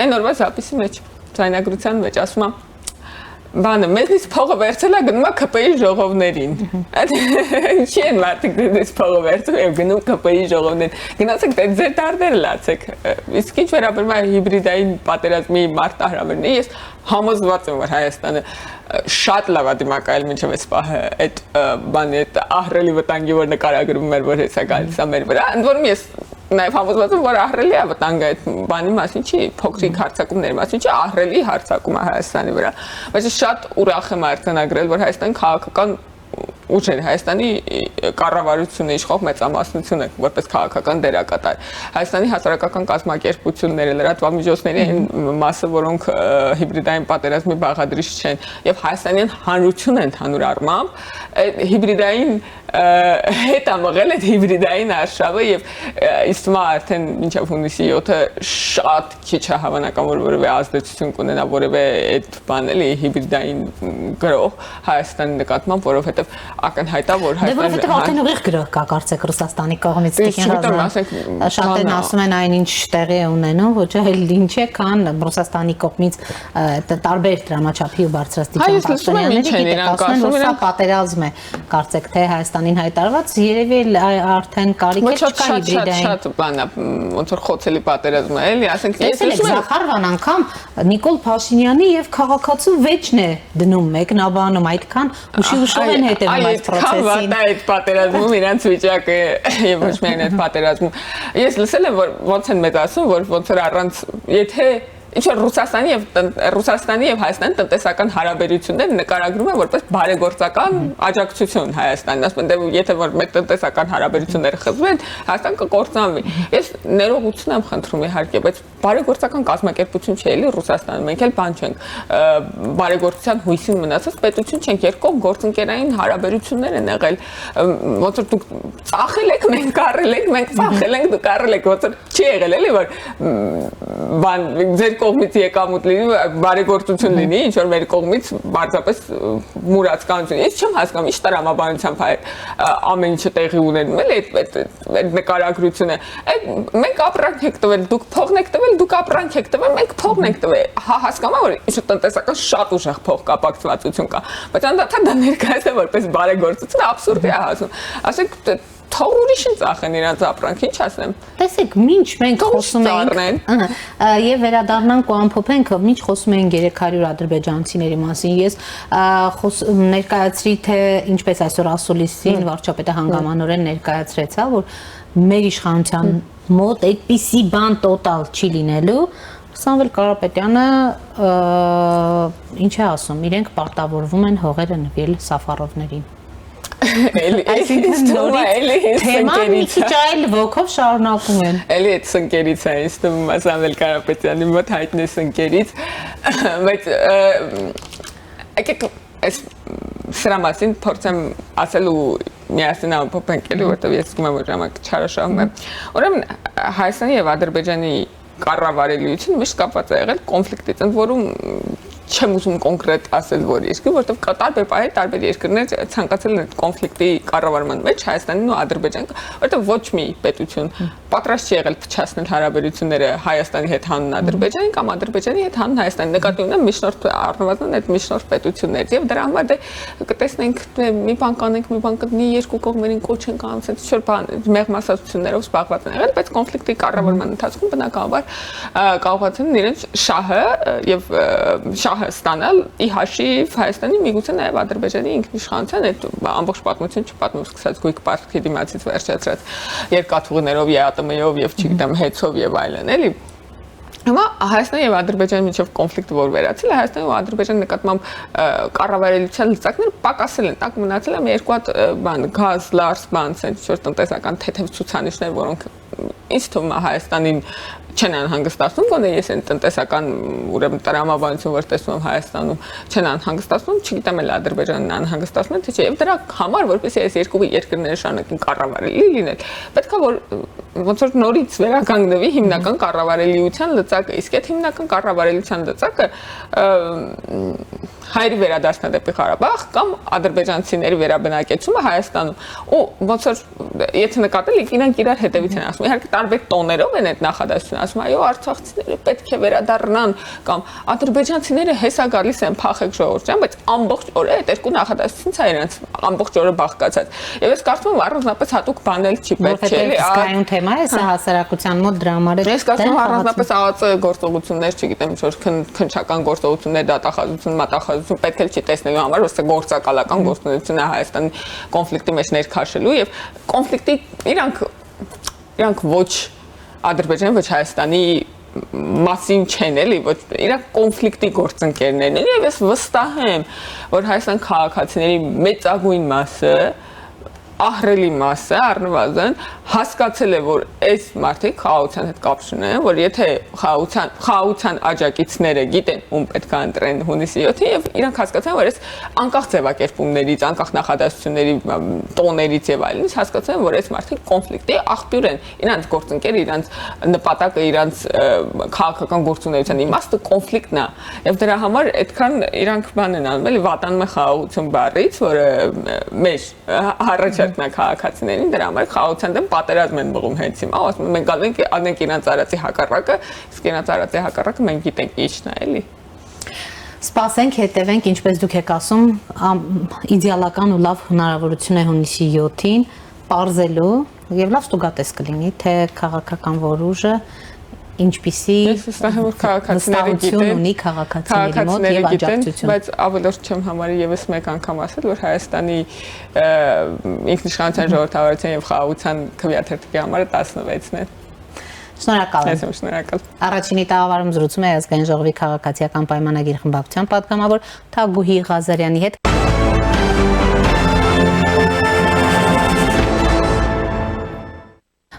այն օրվա զապիսի մեջ, ձայնագրության մեջ ասում եմ բանը, մեզնից փողը վերցել է գնում է ԿՊ-ի ժողովներին։ Ինչի են մարդիկ դից փողը վերցում եւ գնում ԿՊ-ի ժողովներին։ Գնացեք դե ձեր դարդերը լացեք։ Իսկ ինչ վերաբերում է հիբրիդային պատերազմի մարտահրավերներին, ես համոզված եմ որ Հայաստանը շատ լավ է դիմակայել մինչև այս պահը այդ բանի այդ ահռելի վտանգի որ նկարագրում էր որ հեսա գալիս է մեր վրա։ Ընդ որում ես նաև համոզված եմ որ ահռելի է վտանգը այդ բանի մասին չի փոքրիկ հարձակումների մասին չի ահռելի հարձակում է Հայաստանի վրա բայց շատ ուրախ եմ արձանագրել որ Հայաստանի քաղաքական ուժ են Հայաստանի կառավարությունը իշխող մեծամասնությունը որպես քաղաքական դերակատար Հայաստանի հասարակական կազմակերպությունները լրատվամիջոցների այն մասը որոնք հիբրիդային պատերազմի բաղադրիչ չեն եւ Հայաստանյան հանրությունը ընդհանուր առմամբ հիբրիդային հետ ամղել այդ հիբրիդային արշավը եւ իստումա արդեն մինչեւ հունիսի 7-ը շատ քիչ է հավանական որ որևէ ազդեցություն կունենա որևէ այդ բան էլի հիբրիդային գրող Հայաստանի նկատմամբ որովհետեւ ակնհայտ է որ Հայաստանը որովհետեւ արդեն ուղիղ գրող կա կարծեք Ռուսաստանի կողմից շատերն ասում են այն ինչ տեղի է ունենում ոչ այլ ինչ է քան Ռուսաստանի կողմից տարբեր դրամաչափի ու բարձրաստիճան պաշտոնյաների ասում են որ սա պատերազմ է կարծեք թե Հայաստանին հայտարարված երևի արդեն կարիք չկա հիբրիդային շատ բան է ոնց որ խոցելի պատերազմ է էլի ասենք ես Զախարովան անգամ Նիկոլ Փաշինյանի եւ քաղաքացու վեճն է դնում մեկնաբանում այդքան ուշի են հետևում այդ process-ին այդ պատերազմում իրանց վիճակը եւ ոչ միայն այդ պատերազմում ես լսել եմ որ ոնց են մեծ ասում որ ոնց որ առանց եթե ինչ որ Ռուսաստանի եւ Հայաստանի տնտեսական հարաբերությունները նկարագրում են որպես բարեգործական աջակցություն Հայաստանին, ասում են եթե որ մեր տնտեսական հարաբերությունները խզվեն, Հայաստան կկործանվի։ Ես ներողություն եմ խնդրում իհարկե, բայց բարեգործական կազմակերպություն չէ էլի Ռուսաստանը, մենք էլ բան չենք, բարեգործության հույսին մնացած պետություն չենք, երկկողմ գործընկերային հարաբերություններ են եղել, ոնց որ դուք ծախել եք, մենք առել ենք, մենք ծախել ենք, դուք առել եք, ոնց որ չի եղել էլի որ բան ձեր կողմից եկամուտ լինի, բարեգործություն լինի, ինչ որ մեր կողմից բարձրապես մուրացկանություն։ Ես չեմ հասկանում, ինչ տրամաբանությամբ ամեն ինչը տեղի ունենում է, այդ նկարագրությունը։ Մենք ապրանք եք տվել, դուք փողն եք տվել, դուք ապրանք եք տվել, մենք փողն ենք տվել։ Հասկանում եմ, որ ինչ տնտեսական շատ ուժեղ փոխկապակցվածություն կա, բայց անդադար դա ներկայացնել որպես բարեգործություն աբսուրդ է հասնում։ Ասենք թող ուրիշին ծախեն իրանց ապրանք, ինչ ասեմ։ Տեսեք, ինչ մենք խոսում ենք, եւ վերադառնանք ու ամփոփենք, ինչ խոսում ենք 300 ադրբեջանցիների մասին։ Ես ներկայացրի թե ինչպես այսօր ասուլիսին վարչապետը հանգամանորեն ներկայացրեց, հա, որ մեր իշխանության մոտ այդպիսի բան տոտալ չի լինելու։ Սամվել Կարապետյանը ինչ է ասում, իրենք պարտավորվում են հողերը նվիրել Սաֆարովներին։ Այսինքն նորից թեման մի քիչ այլ ոգով շարունակում են։ Էլի այդ սնկերից է, ինձ թվում է Սամվել Կարապետյանի մոտ հայտնի սնկերից, բայց եկեք այս սրա մասին փորձեմ ասել ու միասին ամփոփել, որտեղ ես զգում եմ, որ ժամանակ չարաշահում է։ Ուրեմն Հայաստանի եւ Ադրբեջանի կառավարելիությունը միշտ կապված է եղել կոնֆլիկտից, ընդ որում չեմ ուզում կոնկրետ ասել որ երկրի, որտեղ տարբեր պահեր տարբեր երկրներ ցանկացել են կոնֆլիկտի կառավարման մեջ Հայաստանին ու Ադրբեջանը, որտեղ ոչ մի պետություն պատրաստ չի եղել փչացնել հարաբերությունները Հայաստանի հետ հանուն Ադրբեջանի կամ Ադրբեջանի հետ հանուն Հայաստանի, նկատի ունեմ միջնորդ առնվազն այդ միջնորդ պետություններից եւ դրա համար դե կտեսնենք մի բան կանենք, մի բան կդնի, երկու կողմերին կոչ են կանց, այդ ինչ-որ բան մեղմասացություններով զբաղված են եղել, բայց կոնֆլիկտի կառավարման ընթացքում բնականաբար կարողացան իրենց շահը եւ շահը ստանալ ի հաշիվ Հայաստանի միգուցե նաև Ադրբեջանի ինքնիշխանության այդ ամբողջ պատմություն չպատմում սկսած գույք պարտքի դիմացից վերջացրած երկաթուղիներով, ԵԱՏՄ-ով եւ չգիտեմ հեծով եւ այլն, էլի։ Հիմա Հայաստանի եւ Ադրբեջանի միջև կոնֆլիկտը որ վերացել է, Հայաստանի ու Ադրբեջանի նկատմամբ կառավարելիության լծակները պակասել են, տակ մնացել է երկու հատ բան, գազ, լարս, բան, այսինքն տնտեսական թեթև ցուցանիշներ, որոնք ինձ թվում է Հայաստանին չեն անհանգստացնում, գոնե ես այն տնտեսական ուրեմն տրամաբանություն որ տեսնում եմ Հայաստանում չեն անհանգստացնում, չգիտեմ էլ Ադրբեջանն անհանգստացնում է թե չէ, եւ դրա համար որպեսզի այս երկու երկրները շարունակեն կառավարելի լինել, պետք է որ ոնց որ նորից վերականգնվի հիմնական կառավարելիության լծակը, իսկ այդ հիմնական կառավարելիության լծակը հայերի վերադարձնա դեպի Ղարաբաղ կամ ադրբեջանցիների վերաբնակեցումը Հայաստանում ու ոնց որ եթե նկատել եք իրանք իրար հետևից են ասում, իհարկե տարբեր տոներով են այդ նախադասությունը ասում, այո արցախցիները պետք է վերադառնան կամ ադրբեջանցիները հեսա գալիս են փախեք ժողովրդյան, բայց ամբողջ օրը այդ երկու նախադասությունից է իրենց ամբողջ օրը բաղկացած եւ ես կարծում եմ առանձնապես հատուկ բանել չի պետք է էլի սկայուն թեմա է սա հասարակության մոտ դրա համար է ես կարծում եմ առանձնապես ԱԱԾ գործողություններ չգիտեմ ինչ որ քննչական գործողություններ դատախազություն մատախազություն պետք է չի տեսնելու համար որ սա գործակալական գործունեություն է Հայաստանի կոնֆլիկտի մեջ ներքաշելու եւ կոնֆլիկտի իրանք ոչ Ադրբեջանի ոչ Հայաստանի մասին չեն էլի ոչ իրանք կոնֆլիկտի գործընկերներն են եւ ես վստահ եմ որ Հայաստան քաղաքացիների մեծագույն մասը ահռելի մասը առնվազն հասկացել է որ այս մարդիկ խաղաղության հետ կապ չունեն որ եթե խաղաղության աջակիցները գիտեն ում պետք է ընտրեն հունիսի 7-ին եւ իրանք հասկացան որ այս անկախ ձևակերպումներից անկախ նախադասությունների տոներից եւ այլնից հասկացան որ այս մարդիկ կոնֆլիկտի աղբյուր են իրանք գործընկեր իրանք նպատակը իրանք քաղաքական գործունեության իմաստը կոնֆլիկտն է եւ դրա համար այդքան իրանք բան են անում էլի վատանում է խաղաղություն բառից որը մեր առաջարկն է քաղաքացիներին դրա համար խաղաղության դեմ պատերազմ են մղում հենց հիմա ասում են մենք անենք իրանց արածի հակառակը իսկ իրանց արածի հակառակը մենք գիտենք ինչն է էլի Սպասենք հետևենք ինչպես դուք եք ասում իդեալական ու լավ հնարավորություն է հունիսի 7-ին պարզելու եւ լավ ստուգատես կլինի թե քաղաքական որուժը ինչպիսի քաղաքացիների գիտեն ունի քաղաքացիների մոտ եւ աջակցություն բայց ավելորդ չեմ համարի եւս մեկ անգամ ասել որ Հայաստանի ինքնիշխանության ժողովրդավարության եւ խաղաղության քվեաթերթի համարը 16-ն է Շնորհակալ եմ շնորհակալ Առաջինի տաղավարում զրուցում է ազգային ժողովի քաղաքացիական պայմանագիր խմբակցության պատգամավոր Թագուհի Ղազարյանի հետ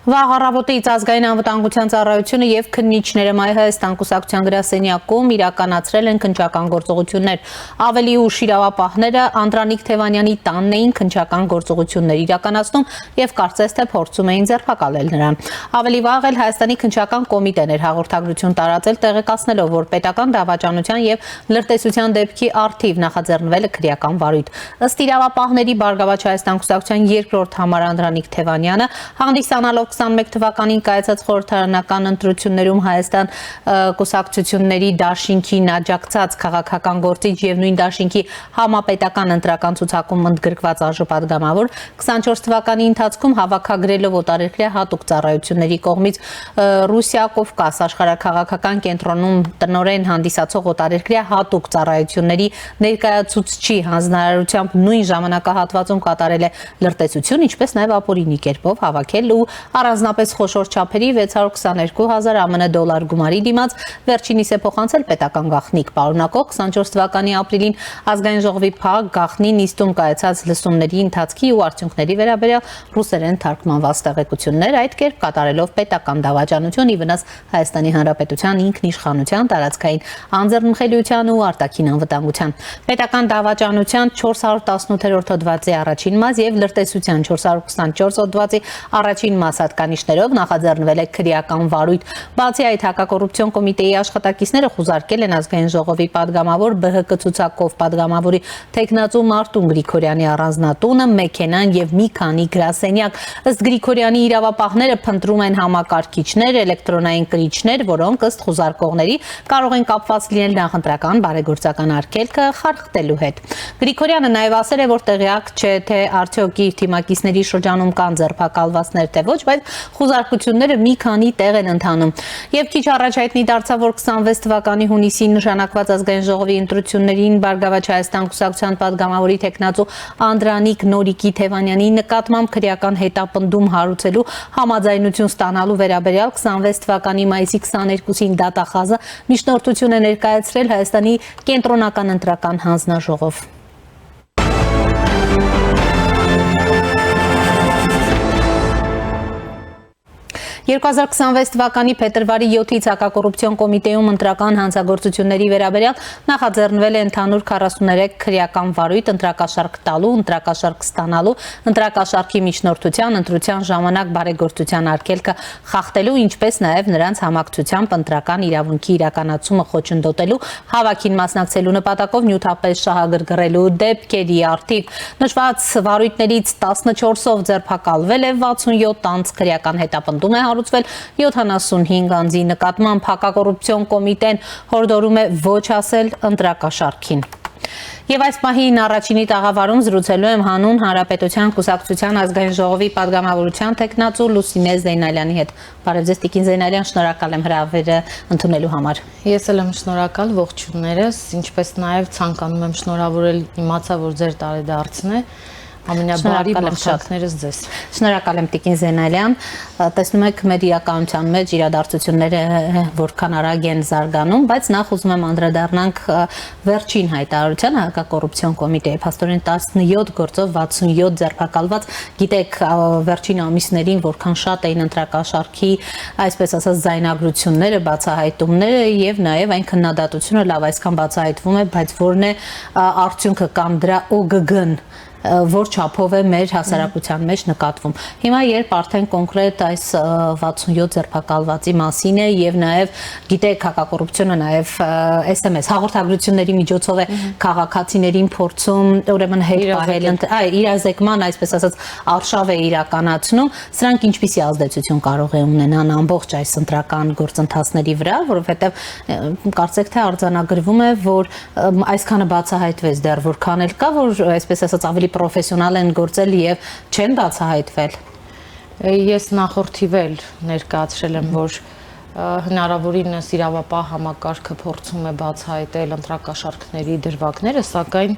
Վաղ առավոտից ազգային անվտանգության ծառայությունը եւ քննիչները Մայր Հայաստան կուսակցության գրասենյակում իրականացրել են քննչական գործողություններ։ Ավելի ուշ իրավապահները Անդրանիկ Թևանյանի տանն էին քննչական գործողություններ իրականացնում եւ կարծես թե փորձում էին ձերբակալել նրան։ Ավելի վաղ էլ Հայաստանի քննչական կոմիտեն էր հաղորդագրություն տարածել տեղեկացնելով, որ պետական դավաճանության եւ լրտեսության դեպքի առթիվ նախաձեռնվել է քրեական վարույթ։ Ըստ իրավապահների Բարգավաճ Հայաստան կուսակցության երկրորդ համար Անդրանիկ Թևանյանը հանդիսանալով 21 թվականին կայացած խորհրդարանական ընտրություններում Հայաստան կուսակցությունների դաշինքին աջակցած քաղաքական գործիչ եւ նույն դաշինքի համապետական ընտրական ցուցակում ընդգրկված արժանապատգամավոր 24 թվականի ընթացքում հավաքագրելով օտարերկրյա հատուկ ծառայությունների կողմից Ռուսիա Կովկաս աշխարհաքաղաքական կենտրոնում տնօրեն հանդիսացող օտարերկրյա հատուկ ծառայությունների ներկայացուցչի հանձնարարությամբ նույն ժամանակահատվածում կատարել է լրտեսություն, ինչպես նաեւ ապօրինի կերպով հավաքել ու Առանձնապես խոշոր չափերի 622,000 ԱՄՆ դոլար գումարի դիմաց վերջինիս է փոխանցել պետական գաղտնիք պարունակող 24 թվականի ապրիլին ազգային ժողովի փակ գաղտնի նիստում կայացած լսումների ընթացքի ու արդյունքների վերաբերյալ ռուսերեն թարգմանված տեղեկություններ, այդ կերպ կատարելով պետական դավաճանություն ի վնաս Հայաստանի Հանրապետության ինքնիշխանության, տարածքային անձեռնմխելիության ու արտաքին անվտանգության։ Պետական դավաճանության 418-րդ հոդվածի առաջին մաս եւ լրտեսության 424 հոդվածի առաջին մաս հատկանիշներով նախաձեռնվել է քրեական վարույթ։ Բացի այդ, հակակոռուպցիոն կոմիտեի աշխատակիցները խուզարկել են ազգային ժողովի падգամավոր ԲՀԿ ցուցակով падգամավորի տեխնացու Մարտուն Գրիգորյանի առանձնատունը, մեքենան եւ մի քանի գրասենյակ։ Ըստ Գրիգորյանի իրավապահները փնտրում են համակարգիչներ, էլեկտրոնային կրիչներ, որոնք ըստ խուզարկողների կարող են կապված լինել նախընտրական բարեգործական արգելքը խարխտելու հետ։ Գրիգորյանը նաև ասել է, որ տեղյակ չէ, թե արդյոք իր թիմակիցների շրջանում կան ձերբակալվածներ, թե ոչ, բայց խուզարկությունները մի քանի տեղ են ընթանում։ Եվ քիչ առաջ հայտնի դարձավ, որ 26 թվականի հունիսին նշանակված ազգային ժողովի ընտրություններին Բարգավաճ Հայաստան կուսակցության падգամավորի տեխնացու Անդրանիկ Նորիկի Թևանյանի նկատմամբ քրեական հետապնդում հարուցելու համաձայնություն ստանալու վերաբերյալ 26 թվականի մայիսի 22-ին դատախազը միջնորդություն է ներկայացրել Հայաստանի կենտրոնական ընտրական հանձնաժողով։ 2026 թվականի փետրվարի 7-ից հակակոռուպցիոն կոմիտեում ընտրական հանցագործությունների վերաբերյալ նախաձեռնվել է ընդհանուր 43 քրեական վարույթ ընտրակաշարք տալու, ընտրակաշարք ստանալու, ընտրակաշարքի միջնորդության, ընտրության ժամանակ բարեգործության արգելքը խախտելու, ինչպես նաև նրանց համակցությամբ ընտրական իրավունքի իրականացումը խոչընդոտելու, հավաքին մասնակցելու նպատակով նյութապես շահագրգռելու դեպքերի առթիվ։ Նշված վարույթներից 14-ով ձերբակալվել է 67 անձ, քրեական հետապնդում է հարուցվել 75 անձի նկատմամբ։ Հակակոռուպցիոն կոմիտեն հորդորում է ոչ ասել ընտրակաշարքին։ Եվ այս պահին առաջինի տաղավարում զրուցելու եմ հանուն Հանրապետության կուսակցության ազգային ժողովի падգամավորության տեխնացու Լուսինե Զեյնալյանի հետ։ Բարև ձեզ, Տիկին Զեյնալյան, շնորհակալ եմ հրավերը ընդունելու համար։ Ես էլ եմ շնորհակալ, ողջույններս, ինչպես նաև ցանկանում եմ շնորհավորել, իմացա, որ ձեր տարեդարձն է։ Ամենաբարի մաղթանքներս ձեզ։ Շնորհակալ եմ, Տիկին Զեյնալյան։ Տեսնում եք, մեր իրականության մեջ իրադարձությունները որքան արագ են զարգանում, բայց նախ ուզում եմ անդրադառնանք վերջին հայտարարությանը հակակոռուպցիոն կոմիտեի, փաստորեն 17 գործով 67 ձերբակալված, գիտեք, վերջին ամիսներին որքան շատ էին ընտրակաշարքի, այսպես ասած, զայնագրությունները, բացահայտումները եւ նաեւ այն քննադատությունը լավ այսքան բացահայտվում է, բայց որն է արդյունքը կամ դրա ՕԳԳ-ն որ չափով է մեր հասարակության մեջ նկատվում։ Հիմա երբ արդեն կոնկրետ այս 67 ձերբակալվածի մասին է եւ նաեւ գիտեք հակակոռուպցիոնը նաեւ SMS հաղորդագրությունների միջոցով է քաղաքացիներին փորձում ուրեմն հետ պահել, իրազեկման, այսպես ասած, արշավ է իրականացնում, սրանք ինչպիսի ազդեցություն կարող է ունենան ամբողջ այս ընտրական գործընթացների վրա, որովհետեւ կարծեք թե արձանագրվում է, որ այսքանը բացահայտվեց դեռ որքան էլ կա, որ այսպես ասած ավելի պրոֆեսիոնալ են գործել եւ չեն բացահայտվել։ Ես նախորդիվել ներկայացրել եմ, որ հնարավորինս իրավապահ համակարգը փորձում է բացահայտել ընտրակաշարքների դրվագները, սակայն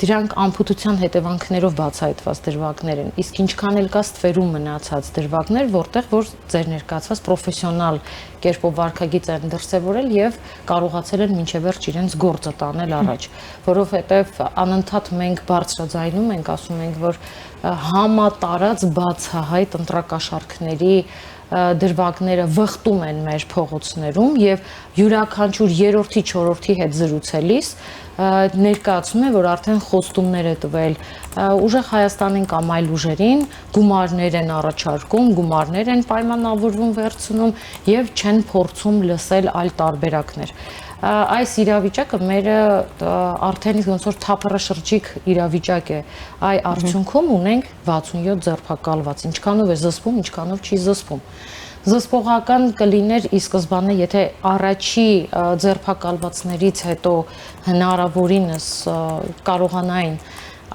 դրանք անփութության հետևանքներով բացահայտված դրվագներ են։ Իսկ ինչքան էլ կա ստվերում մնացած դրվագներ, որտեղ որ ձեր ներկայացված պրոֆեսիոնալ կերպով վարքագիծ են դրսևորել եւ կարողացել են մինչեւ վերջ իրենց գործը տանել առաջ, որովհետեւ անընդհատ մենք բարձրաձայնում ենք, ասում ենք, որ համատարած բացահայտ ընտրակաշարքների դրվագները վխտում են մեր փողոցներում եւ յուրաքանչյուր երրորդի, չորրորդի հետ զրուցելիս ներկայացում է, որ արդեն խոստումներ է տվել ուժեղ Հայաստանին կամ այլ ուժերին, գումարներ են առաջարկում, գումարներ են պայմանավորվում վերցնում եւ չեն փորձում լսել այլ տարբերակներ։ Այս իրավիճակը մերը արդեն ոնց որ թափառաշրջիկ իրավիճակ է, այ արդյունքում ունենք 67 ձերբակալված, ինչքանով է զսպում, ինչքանով չի զսպում։ Զսպողական կլիներ ի սկզբանե, եթե առաջի ձերբակալվածներից հետո հնարավորինս կարողանային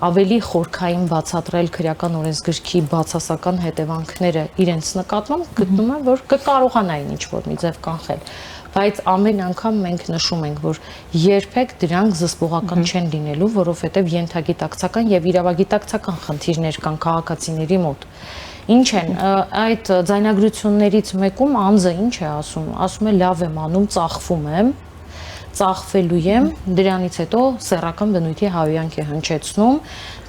ավելի խորքային բացատրել քրեական օրենսգրքի բացասական հետևանքները իրենց նկատմամբ, գտնում եմ, որ կկարողանային ինչ-որ մի ձև կանխել։ Բայց ամեն անգամ մենք նշում ենք, որ երբեք դրանք զսպողական չեն լինելու, որովհետև ենթագիտակցական եւ իրավագիտակցական խնդիրներ կան քաղաքացիների մոտ։ Ինչ են այդ ձայնագրություններից մեկում անձը ինչ է ասում է լավ եմ անում, ծախվում եմ, ծախվելու եմ, դրանից հետո սեռական բնույթի հավյանք է հնչեցնում,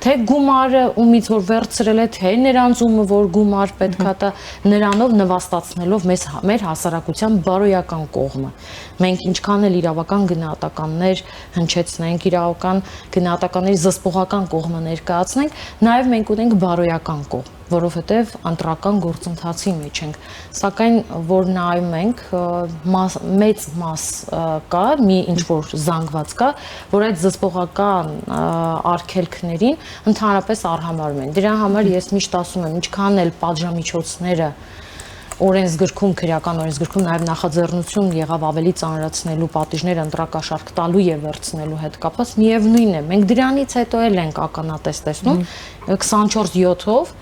թե գումարը ումից որ վերցրել է, թե նրանց ումը որ գումար պետքա տա, նրանով նվաստացնելով մեր հասարակության բարոյական կողմը։ Մենք ինչքան էլ իրավական գնահատականներ հնչեցնենք, իրավական գնահատականների զսպողական կողմը ներկայացնենք, նաև մենք ունենք բարոյական կողմ, որովհետև ընտրական գործընթացի մեջ ենք, սակայն որ նայում ենք մեծ մաս կա, մի ինչ-որ զանգված կա, որ այդ զսպողական արգելքներին ընդհանրապես արհամարում են։ Դրա համար ես միշտ ասում եմ, ինչքան էլ պատժամիջոցները օրենսգրքում, քրեական օրենսգրքում նաև նախաձեռնություն եղավ ավելի ծանրացնելու պատիժները ընտրակաշարք տալու եւ վերցնելու հետ կապված, միևնույն է, մենք դրանից հետո էլ ենք ականատես տեսնում 24/7-ով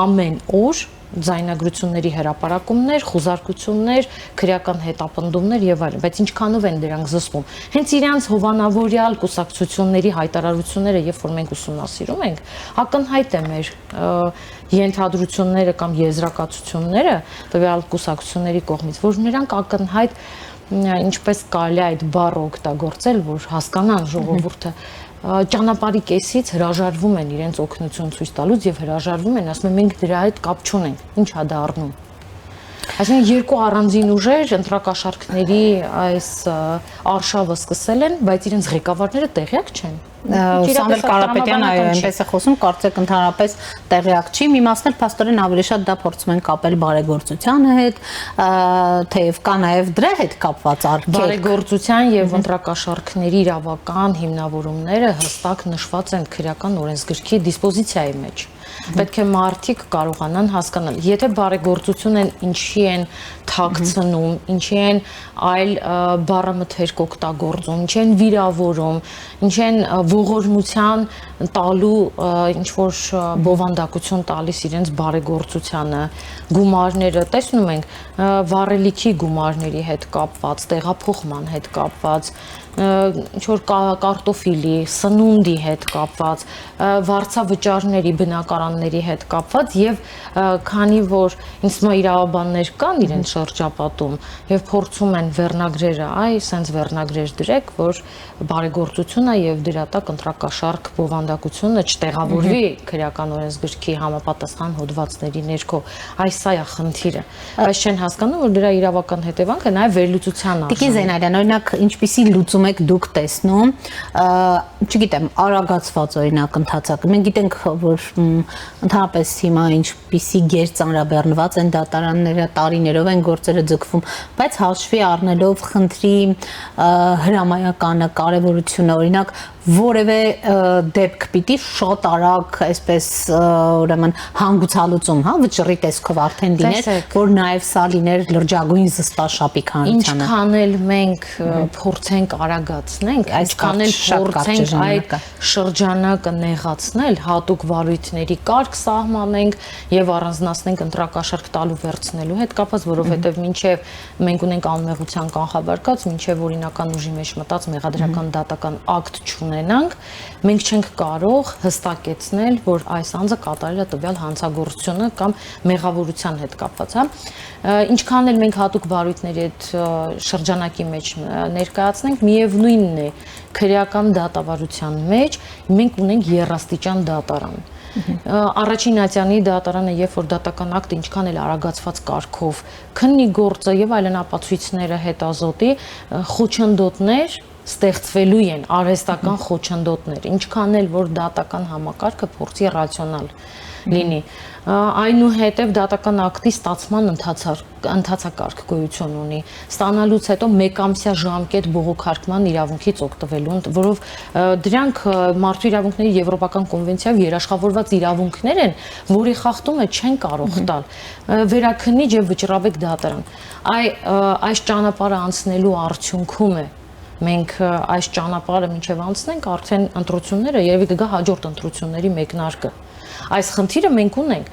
ամեն օր ձայնագրությունների հրապարակումներ, խոզարկություններ, քրեական հետապնդումներ եւ այլն, բայց ինչքանով են դրանք զսպում։ Հենց իրանց հովանավորյալ կուսակցությունների հայտարարությունները, երբ որ մենք ուսումնասիրում ենք, ակնհայտ է մեր ենթադրությունները կամ եզրակացությունները տվյալ կուսակցությունների կողմից, որ նրանք ակնհայտ ինչպես կարելի է այդ բառը օգտագործել, որ հասկանան ժողովուրդը ճանապարհի կեսից հրաժարվում են իրենց օգնություն ցույց տալուց եւ հրաժարվում են, ասում են մենք դրա հետ կապ չունենք, ինչ է դա առնում։ Այսինքն երկու առանձին ուժեր ընտրակաշարքների այս արշավը սկսել են, բայց իրենց ղեկավարները տեղյակ չեն։ Սամվել Կարապետյանը այո, այնպես է խոսում, կարծեք ընդհանրապես տեղյակ չի, մի մասն էլ փաստորեն ավելի շատ դա փորձում են կապել բարեգործության հետ, թեև կա նաև դրա հետ կապված արգելք։ Բարեգործության եւ ընտրակաշարքների իրավական հիմնավորումները հստակ նշված են քրեական օրենսգրքի դիսպոզիցիայի մեջ։ Պետք է մարդիկ կարողանան հասկանալ, եթե բարեգործությունն ինչի են թաքցնում, ինչի են այլ բառամթերք օգտագործում, ինչի են վիրավորում, ինչի են ողորմության տալու ինչ որ բովանդակություն տալիս իրենց բարեգործությանը, գումարները տեսնում ենք վառելիքի գումարների հետ կապված, տեղափոխման հետ կապված, ինչ որ կարտոֆիլի, սնունդի հետ կապված, վարձավճարների, բնակարանների հետ կապված եւ քանի որ ինձ թվում է իրավաբաններ կան իրենց շրջապատում եւ փորձում են վերնագրերը, սենց վերնագրեր դրեք, որ բարեգործությունը եւ դրա տակ ընտրակաշարք բովանդակությունը չտեղավորվի քրեական օրենսգրքի համապատասխան հոդվածների ներքո, սա է խնդիրը, բայց չեն հասկանում որ դրա իրավական հետևանքը նաեւ վերլուծության արժանի։ Տիկին Զեյնալյան, օրինակ ինչպիսի լուծում եք դուք տեսնում, չգիտեմ, արագացված օրինակ ընթացակ։ Մենք գիտենք, որ ընդհանրապես հիմա ինչպիսի գերծանրաբեռնված են դատարանները, տարիներով են գործերը ձգվում, բայց հաշվի առնելով խնդրի հրամայականը, կարևորությունը, օրինակ որևէ դեպք պիտի շատ արագ այսպես ուրեմն հանգուցալուծում, հա, վճռի տեսքով արդեն լիներ, որ նաև սա լիներ լրջագույն զստաշապիկ հանրությանը։ Ինչքան էլ մենք փորձենք արագացնենք, այսքան էլ փորձենք այդ շրջանակը նեղացնել, հատուկ վարույթների կարգ սահմանենք եւ առանձնացնենք ընտրակաշարք տալու վերցնելու հետ կապված, որովհետեւ մինչեւ մենք ունենք անմեղության կանխավարկած, մինչեւ օրինական ուժի մեջ մտած մեղադրական դատական ակտ չունենանք, մենք չենք կարող հստակեցնել, որ այս անձը կատարել է տվյալ հանցագործությունը կամ մեղավորության հետ կապված, հա։ Ինչքան էլ մենք հատուկ վարույթների այդ շրջանակի մեջ ներկայացնենք, միևնույնն է, քրեական դատավարության մեջ մենք ունենք երաստիճան դատարան։ Առաջին ատյանի դատարանը, երբ որ դատական ակտը ինչքան էլ արագացված կարգով քննի գործը եւ այլն ապացույցները հետազոտի, խոչընդոտներ ստեղծվելու են, արհեստական խոչընդոտներ, ինչքան էլ որ դատական համակարգը փորձի ռացիոնալ լինի։ Այնուհետև դատական ակտի ստացման ընթացակարգ գոյություն ունի։ Ստանալուց հետո մեկամսյա ժամկետ բողոքարկման իրավունքից օգտվելու, որով դրանք մարդու իրավունքների եվրոպական կոնվենցիայով երաշխավորված իրավունքներ են, որի խախտումը չեն կարող տալ։ Վերաքննիչ եւ վճռավեկ դատարան։ Այս ճանապարհը անցնելու արդյունքում է մենք այս ճանապարհը մինչև անցնենք, արդեն ընտրությունները երևի կգա հաջորդ ընտրությունների մեկնարկը։ այս խնդիրը մենք ունենք,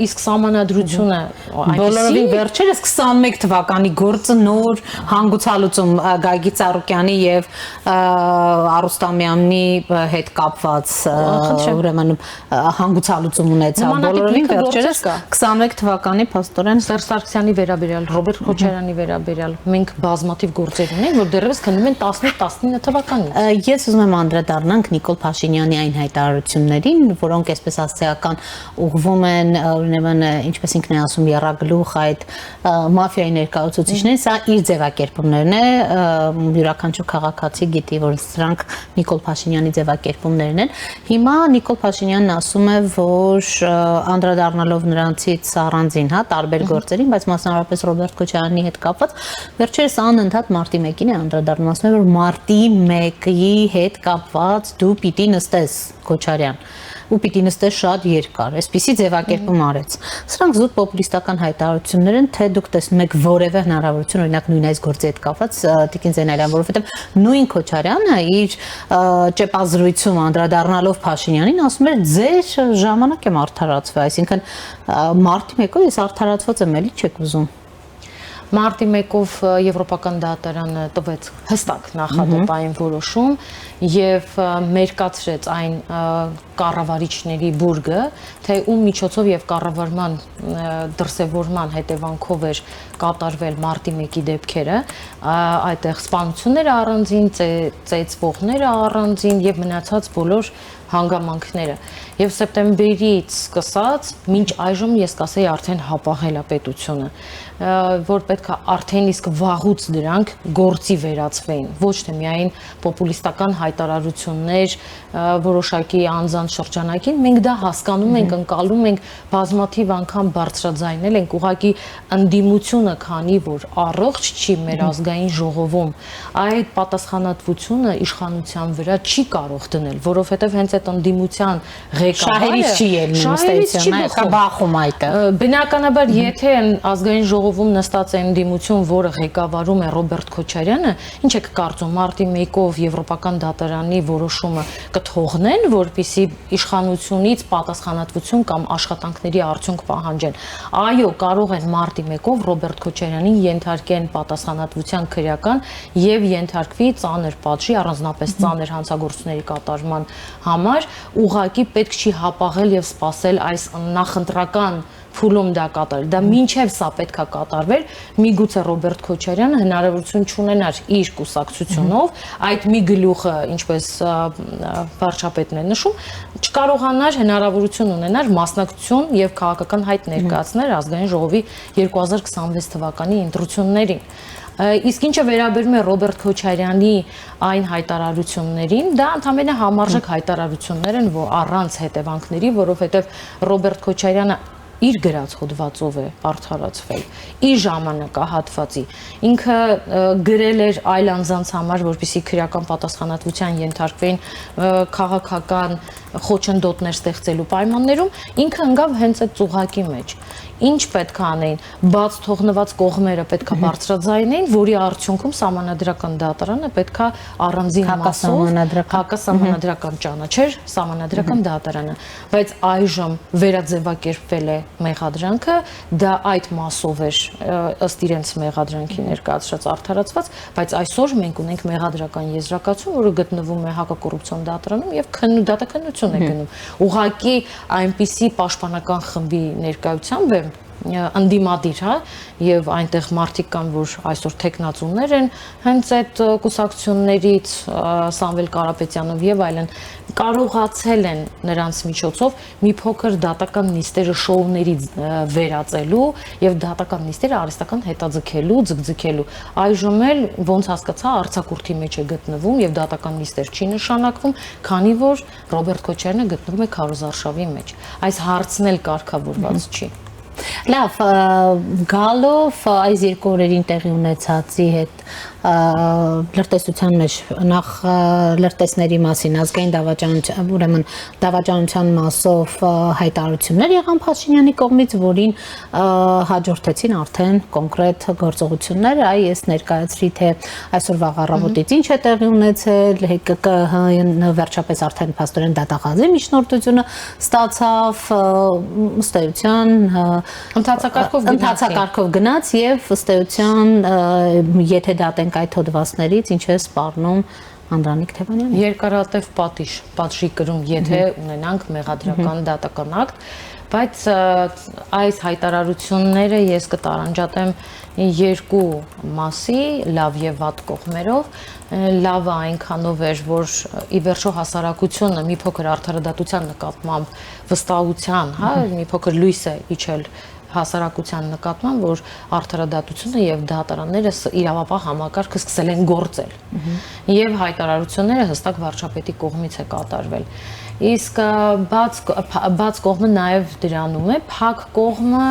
իսկ սահմանադրությունը Բոլորովին վերջերս 21 թվականի գործը նոր հանգուցալուծում Գագիկ Ծառուկյանի եւ Արուստամյանի հետ կապված ուրեմն հանգուցալուծում ունեցավ բոլորովին վերջերս 21 թվականի փաստորեն Սերժ Սարգսյանի վերաբերյալ, Ռոբերտ Քոչարյանի վերաբերյալ մենք բազմաթիվ գործեր ունենք, որ դեռևս քննում են 18-19 թվականից։ Ես ուզում եմ անդրադառնանք Նիկոլ Փաշինյանի այն հայտարարություններին, որոնք այսպես ասացիական ուղղվում են ուրեմն ինչպես ինքն է ասում եռագլուխ այդ մաֆիայի ներկայացուցիչներին, սա իր ձևակերպումներն է, յուրաքանչյուր քաղաքացի գիտի, որ սրանք Նիկոլ Փաշինյանի ձևակերպումներն են։ Հիմա Նիկոլ Փաշինյանն ասում է, որ անդրադառնալով նրանցից առանձին, հա, տարբեր գործերին, բայց մասնավորապես Ռոբերտ Քոչարյանի հետ կապված, վերջերս անընդհատ մարտի 1-ին է անդրադառնում, ասում է, որ մարտի 1-ի հետ կապված դու պիտի նստես Քոչարյան ու պիտի նստես շատ երկար, այսպիսի ձևակերպում արեց։ Սրանք զուտ պոպուլիստական հայտարարություններ են, թե դուք տեսնում եք որևէ հնարավորություն, օրինակ նույն այս գործի հետ կապված Տիկին Զենալյան, որովհետև նույն Քոչարյանը իր ճեպազրույցում անդրադառնալով Փաշինյանին ասում էր ձեր ժամանակ եմ արդարացվել, այսինքն մարտի 1-ով ես արդարացված եմ, էլի չեք ուզում։ Մարտի 1-ով Եվրոպական դատարանը տվեց հստակ նախադեպային որոշում եւ մերկացրեց այն կառավարիչների բուրգը, թե ում միջոցով եւ կառավարման դրսևորման հետևանքով էր կատարվել մարտի 1-ի դեպքերը, այդտեղ սպանությունները առանձին, ծեծվողները առանձին եւ մնացած բոլոր հանգամանքները եւ սեպտեմբերից սկսած մինչ այժմ ես կասեի արդեն հապաղել է պետությունը, որ պետք է արդեն իսկ վաղուց դրանք գործի վերածվեին, ոչ թե միայն պոպուլիստական հայտարարություններ որոշակի անձանց շրջանակին, մենք դա հասկանում ենք, ընկալում ենք, բազմաթիվ անգամ բարձրաձայնել ենք, ուղղակի ընդդիմությունը, քանի որ առողջ չի մեր ազգային ժողովում, այդ պատասխանատվությունը իշխանության վրա չի կարող դնել, որովհետև հենց այդ ընդդիմության ղեկավարը շահերից չի բախում այդը։ Բնականաբար, եթե ազգային ժողովում նստած է ընդդիմություն, որը ղեկավարում է Ռոբերտ Քոչարյանը, ինչ եք կարծում, մարտի 1-ով Եվրոպական դատարանի որոշումը կթողնեն, որպեսզի իշխանությունից պատասխանատվություն կամ աշխատանքների արդյունք պահանջեն։ Այո, կարող են մարտի 1-ով Ռոբերտ Քոչարյանին ենթարկեն պատասխանատվության քրեական եւ ենթարկվի ծանր պատժի, առանձնապես ծանր հանցագործությունների կատարման համար, ուղղակի պետք չի հապաղել եւ սпасել այս նախընտրական փուլում դա կատարել։ Դա մինչև սա պետքա կատարվեր, միգուցե Ռոբերտ Քոչարյանը հնարավորություն չունենար իր կուսակցությունով այդ մի գլուխը, ինչպես վարչապետն է նշում, չկարողանար հնարավորություն ունենար մասնակցություն եւ քաղաքական հայտ ներկայացնել ազգային ժողովի 2026 թվականի ընտրություններին։ Իսկ ինչը վերաբերում է Ռոբերտ Քոչարյանի այն հայտարարություններին, դա ընդհանրապես համարժեք հայտարարություններ են, որ առանց հետևանքների, որովհետև Ռոբերտ Քոչարյանը իր գրած հոդվածով է արդարացվել, իր ժամանակահատվածի։ Ինքը գրել էր այլ անձանց համար, որպեսզի քրեական պատասխանատվության ենթարկվեն քաղաքական խոչընդոտներ ստեղծելու պայմաններում, ինքը ընկավ հենց այդ ծուղակի մեջ։ Ինչ պետք է անեին, բաց թողնված կողմերը պետք է բարձրաձայնեին, որի արդյունքում սահմանադրական դատարանը պետք է առանձին մասով հակասահմանադրական ճանաչեր սահմանադրական դատարանը, բայց այժմ վերաձևակերպվել է մեղադրանքը, դա այդ մասով էր ըստ իրենց մեղադրանքի ներկայացրած արդարացված, բայց այսօր մենք ունենք մեղադրական եզրակացություն, որը գտնվում է հակակոռուպցիոն դատարանում եւ դատաքննություն է գնում։ Ուղղակի այնպիսի պաշտպանական խմբի ներկայությամբ է ընդդիմադիր, հա, եւ այնտեղ մարդիկ կան, որ այսօր տեխնացուներ են, հենց այդ կուսակցություններից Սամվել Կարապետյանով եւ այլն կարողացել են նրանց միջոցով մի փոքր դատական նիստերը շոուների վերածելու եւ դատական նիստերը արհեստական հետաձգելու, ձգձգելու։ Այժմ էլ ոնց հասկացա, արձակուրդի մեջ է գտնվում եւ դատական նիստեր չի նշանակվում, քանի որ Ռոբերտ Քոչարյանը գտնվում է քարոզարշավի մեջ։ Այս հարցն էլ կարգավորված չի։ Լավ, գալով այս երկու օրերին տեղի ունեցածի հետ լրտեսության մեջ նախ լրտեսների մասին ազգային դավաճանության, ուրեմն դավաճանության մասով հայտարարություններ եղան Փաշինյանի կողմից, որին հաջորդեցին արդեն կոնկրետ գործողություններ, այ ես ներկայացրի թե այսօր վաղ առավոտից ինչ է տեղի ունեցել, ՀԿԿ-ը վերջապես արդեն փաստորեն դատախազի միջնորդությունը ստացավ, ըստ էության ընթացակարգով գնաց եւ ըստ էության եթե դատենք այդ հոդվածներից ինչ է սպառնում Անդրանիկ Թևանյանը երկարատև պատժի կրում եթե ունենանք մեղադրական դատական ակտ, բայց այս հայտարարությունները ես կտարանջատեմ երկու մասի, լավ եւ վատ կողմերով, լավը այնքանով էր, որ ի վերջո հասարակությունը մի փոքր արդարադատության նկատմամբ վստահության, հա, մի փոքր լույս է իջել հասարակության նկատմամբ, որ արդարադատությունը եւ դատարանները իրավապահ համակարգը սկսել են գործել։ Եվ հայտարարությունները հստակ վարչապետի կողմից է կատարվել։ Իսկ բաց կողմը նաև դրանում է, փակ կողմը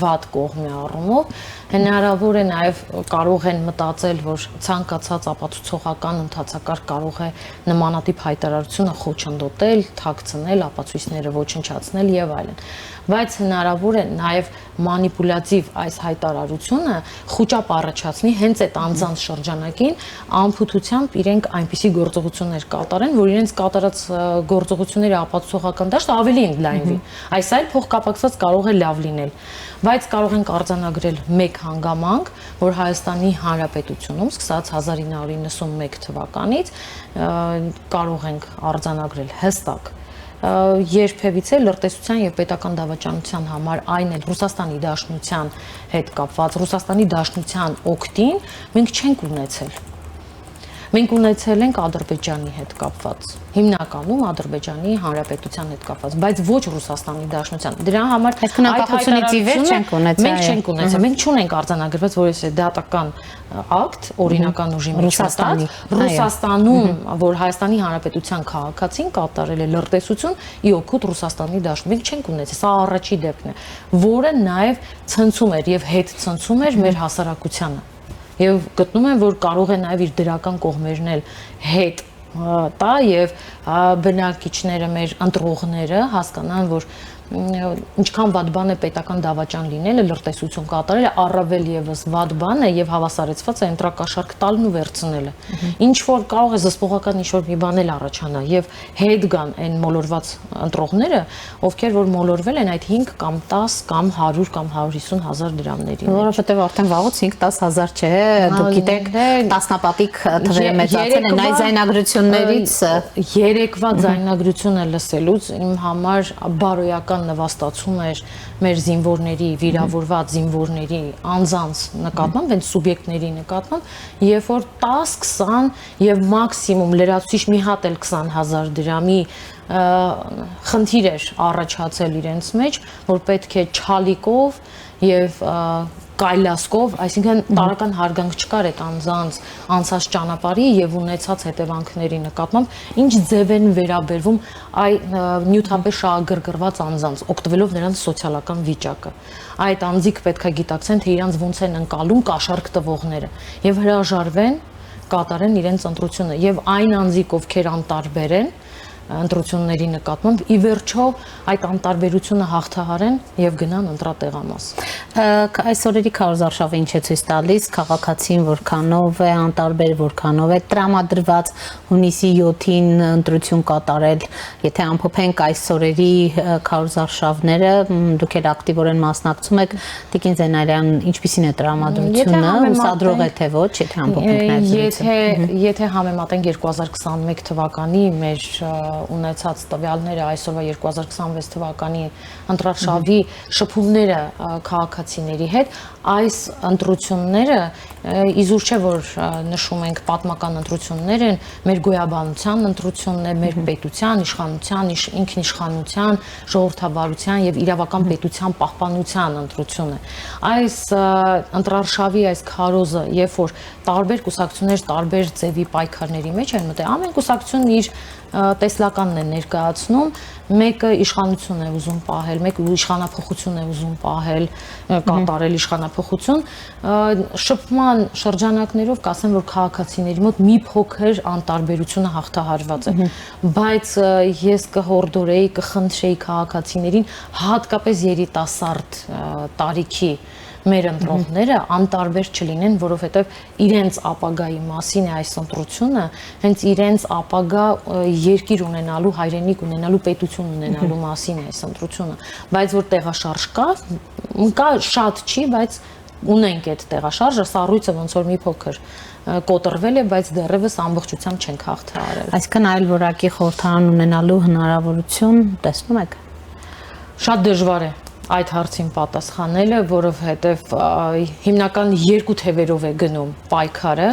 վատ կողմի առումով հնարավոր է նաև կարող են մտածել, որ ցանկացած ապացուցողական ընթացակարգ կարող է նմանատիպ հայտարարությունը խոչընդոտել, թաքցնել, ապացույցները ոչնչացնել եւ այլն։ Բայց հնարավոր է նաև մանիպուլյատիվ այս հայտարարությունը խոճապ առաջացնի հենց այդ անձանց շրջանակին անփութությամբ իրենք այնպիսի գործողություններ կատարեն, որ իրենց կատարած գործողությունների ապացուցողական դաշտը ավելի ընդլայնվի։ Այս այլ փոխկապակցված կարող է լավ լինել, բայց կարող ենք արձանագրել մեկ հանգամանք, որ Հայաստանի Հանրապետությունում սկսած 1991 թվականից կարող ենք արձանագրել հստակ երբևիցե լրտեսության եւ պետական դավաճանության համար այն էլ Ռուսաստանի Դաշնության հետ կապված Ռուսաստանի Դաշնության օգտին մենք չենք ունեցել։ Մենք ունեցել ենք Ադրբեջանի հետ կապված, հիմնականում Ադրբեջանի Հանրապետության հետ կապված, բայց ոչ Ռուսաստանի Դաշնության։ Դրա համար այդ հնապահությունից ի վեր չենք ունեցել։ Մենք չենք ունեցել, մենք չունենք արձանագրված որևէ դատական ակտ օրինական ուժի մեջ Ռուսաստանում, որ Հայաստանի Հանրապետության քաղաքացին կատարել է լրտեսություն ի օգուտ Ռուսաստանի Դաշնության։ Մենք չենք ունեցել, սա առաջի դեպքն է, որը նաև ցնցում էր եւ հետ ցնցում էր մեր հասարակությանը։ Եվ գտնում եմ, որ կարող է նաև իր դրական կողմերն էլ հետ տա եւ բնակիչները, մեր ընտրողները հասկանան, որ ինչքան վատ բան է պետական դավաճան լինելը, լրտեսություն կատարելը, առավել եւս վատ բան է եւ հավասարեցված է ընտրակաշառք տալն ու վերցնելը։ Ինչ որ կարող է զսպողական ինչ որ մի բան էլ առաջանա եւ հետ գան այն մոլորված ընտրողները, ովքեր որ մոլորվել են այդ 5 կամ 10 կամ 100 կամ 150 հազար դրամների։ Որովհետեւ արդեն վաղուց 5-10 հազար չէ, դուք գիտեք, տասնապատիկ թվերը մեծացել են այս զայնագրություններից։ Երեկվա զայնագրությունը լսելուց իմ համար բարոյական նվաստացում էր մեր զինվորների, վիրավորված զինվորների անձանց նկատմամբ, հենց սուբյեկտների նկատմամբ, երբ որ 10-20 եւ մաքսիմում լրացուցիչ մի հատ էլ 20,000 դրամի խնդիր էր առաջացել իրենց մեջ, որ պետք է չալիկով եւ կայլասկով, այսինքն տարական հարգանք չկար այդ անձանց անցած ճանապարհի եւ ունեցած հետևանքների նկատմամբ, ինչ ձև են վերաբերվում այ նյութապես շահագրգռված անձանց, օգտվելով նրանց սոցիալական վիճակը։ Այդ անձիկ պետք է գիտակցեն, թե իրանց ոնց են ընկալում կաշառք տվողները եւ հրաժարվեն կատարեն իրենց ընտրությունը եւ այն անձիկ, ովքեր անտարբեր են ընտրությունների նկատմամբ ի վերջո այդ անտարբերությունը հաղթահարեն եւ գնան ընտրատեղամաս։ Այս օրերի քարոզարշավը ինչ է ցույց տալիս քաղաքացին որքանով է անտարբեր, որքանով է տրամադրված հունիսի 7-ին ընտրություն կատարել, եթե ամփոփենք այս օրերի քարոզարշավները, դուք էլ ակտիվորեն մասնակցում եք, Տիկին Զենալյան, ինչպիսին է տրամադրությունը, ուսադրող է թե ոչ, եթե ամփոփենք նաև եթե համեմատենք 2021 թվականի մեր ունեցած տվյալները այսօրվա 2026 թվականի ընտրարշավի շփումները քաղաքացիների հետ, այս ընտրությունները իզուր չէ որ նշում ենք պատմական ընտրություններ են, մեր գոյաբանության ընտրությունն է, մեր պետության, իշխանության, ինքնիշխանության, ժողովրդավարության եւ իրավական պետության պահպանության ընտրությունը։ Այս ընտրարշավի այս քարոզը, երբ որ տարբեր կուսակցություններ տարբեր ձևի պայքարների մեջ են մտել, ամեն կուսակցություն իր տեսլականն են ներկայացնում, մեկը իշխանություն է ուզում պահել, մեկը իշխանափոխություն է ուզում պահել, կատարել իշխանափոխություն, շփման շրջանակներով կասեմ, որ քաղաքացիների մոտ մի փոքր անտարբերությունը հաղթահարված է, բայց ես կհորդորեի, կխնդրեի քաղաքացիներին, հատկապես երիտասարդ տարիքի մեր ընտրողները անտարբեր չլինեն, որովհետև իրենց ապագայի մասին է այս ընտրությունը, հենց իրենց ապագա երկիր ունենալու, հայրենիք ունենալու, պետություն ունենալու մասին է այս ընտրությունը, բայց որ տեղաշարժ կա շատ չի, բայց ունենք այդ տեղաշարժը, սառույցը ոնց որ մի փոքր կոտրվել է, բայց դեռևս ամբողջությամբ չենք հաղթահարել։ Այսինքն այլ որակի խորհրդարան ունենալու հնարավորություն տեսնում եք։ Շատ դժվար է այդ հարցին պատասխանելը, որովհետև հիմնական երկու թևերով է գնում պայքարը,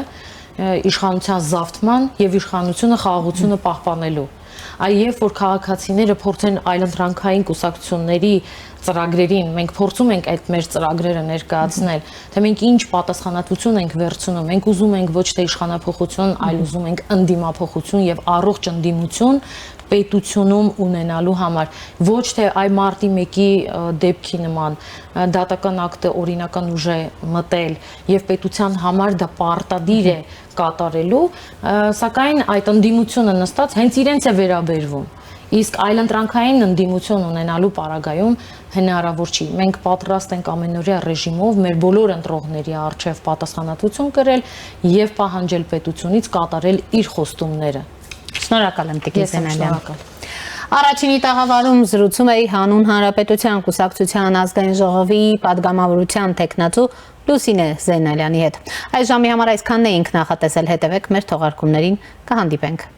իշխանության զավթման եւ իշխանությունը խաղաղությունը պահպանելու։ Երբ որ քաղաքացիները փորձեն այլընտրանքային կուսակցությունների ծրագրերին, մենք փորձում ենք այդ մեր ծրագրերը ներկայացնել, թե մենք ինչ պատասխանատվություն ենք վերցնում, մենք ուզում ենք ոչ թե իշխանափոխություն, այլ ուզում ենք ընդդիմափոխություն եւ առողջ ընդդիմություն պետությունում ունենալու համար, ոչ թե այ մարտի 1-ի դեպքի նման դատական ակտը օրինական ուժ է մտել եւ պետության համար դա պարտադիր է կատարելու, սակայն այդ ընդդիմությունը նստած հենց իրենց է վերաբերվում։ Իսկ այլընտրանքային ընդդիմություն ունենալու պարագայում հնարավոր չի։ Մենք պատրաստ ենք ամենօրյա ռեժիմով մեր բոլոր ընտրողների առջև պատասխանատվություն կրել եւ պահանջել պետությունից կատարել իր խոստումները։ Շնորհակալ եմ Տիկին Զենալյան։ Շնորհակալ։ Առաջինի տաղավարում զրուցում էի Հանուն Հանրապետության կուսակցության ազգային ժողովի падգամավորության տեխնացու Լուսինե Զենալյանի հետ։ Այս ժամի համար այսքանն էինք նախատեսել, հետևեք մեր թողարկումներին, կհանդիպենք։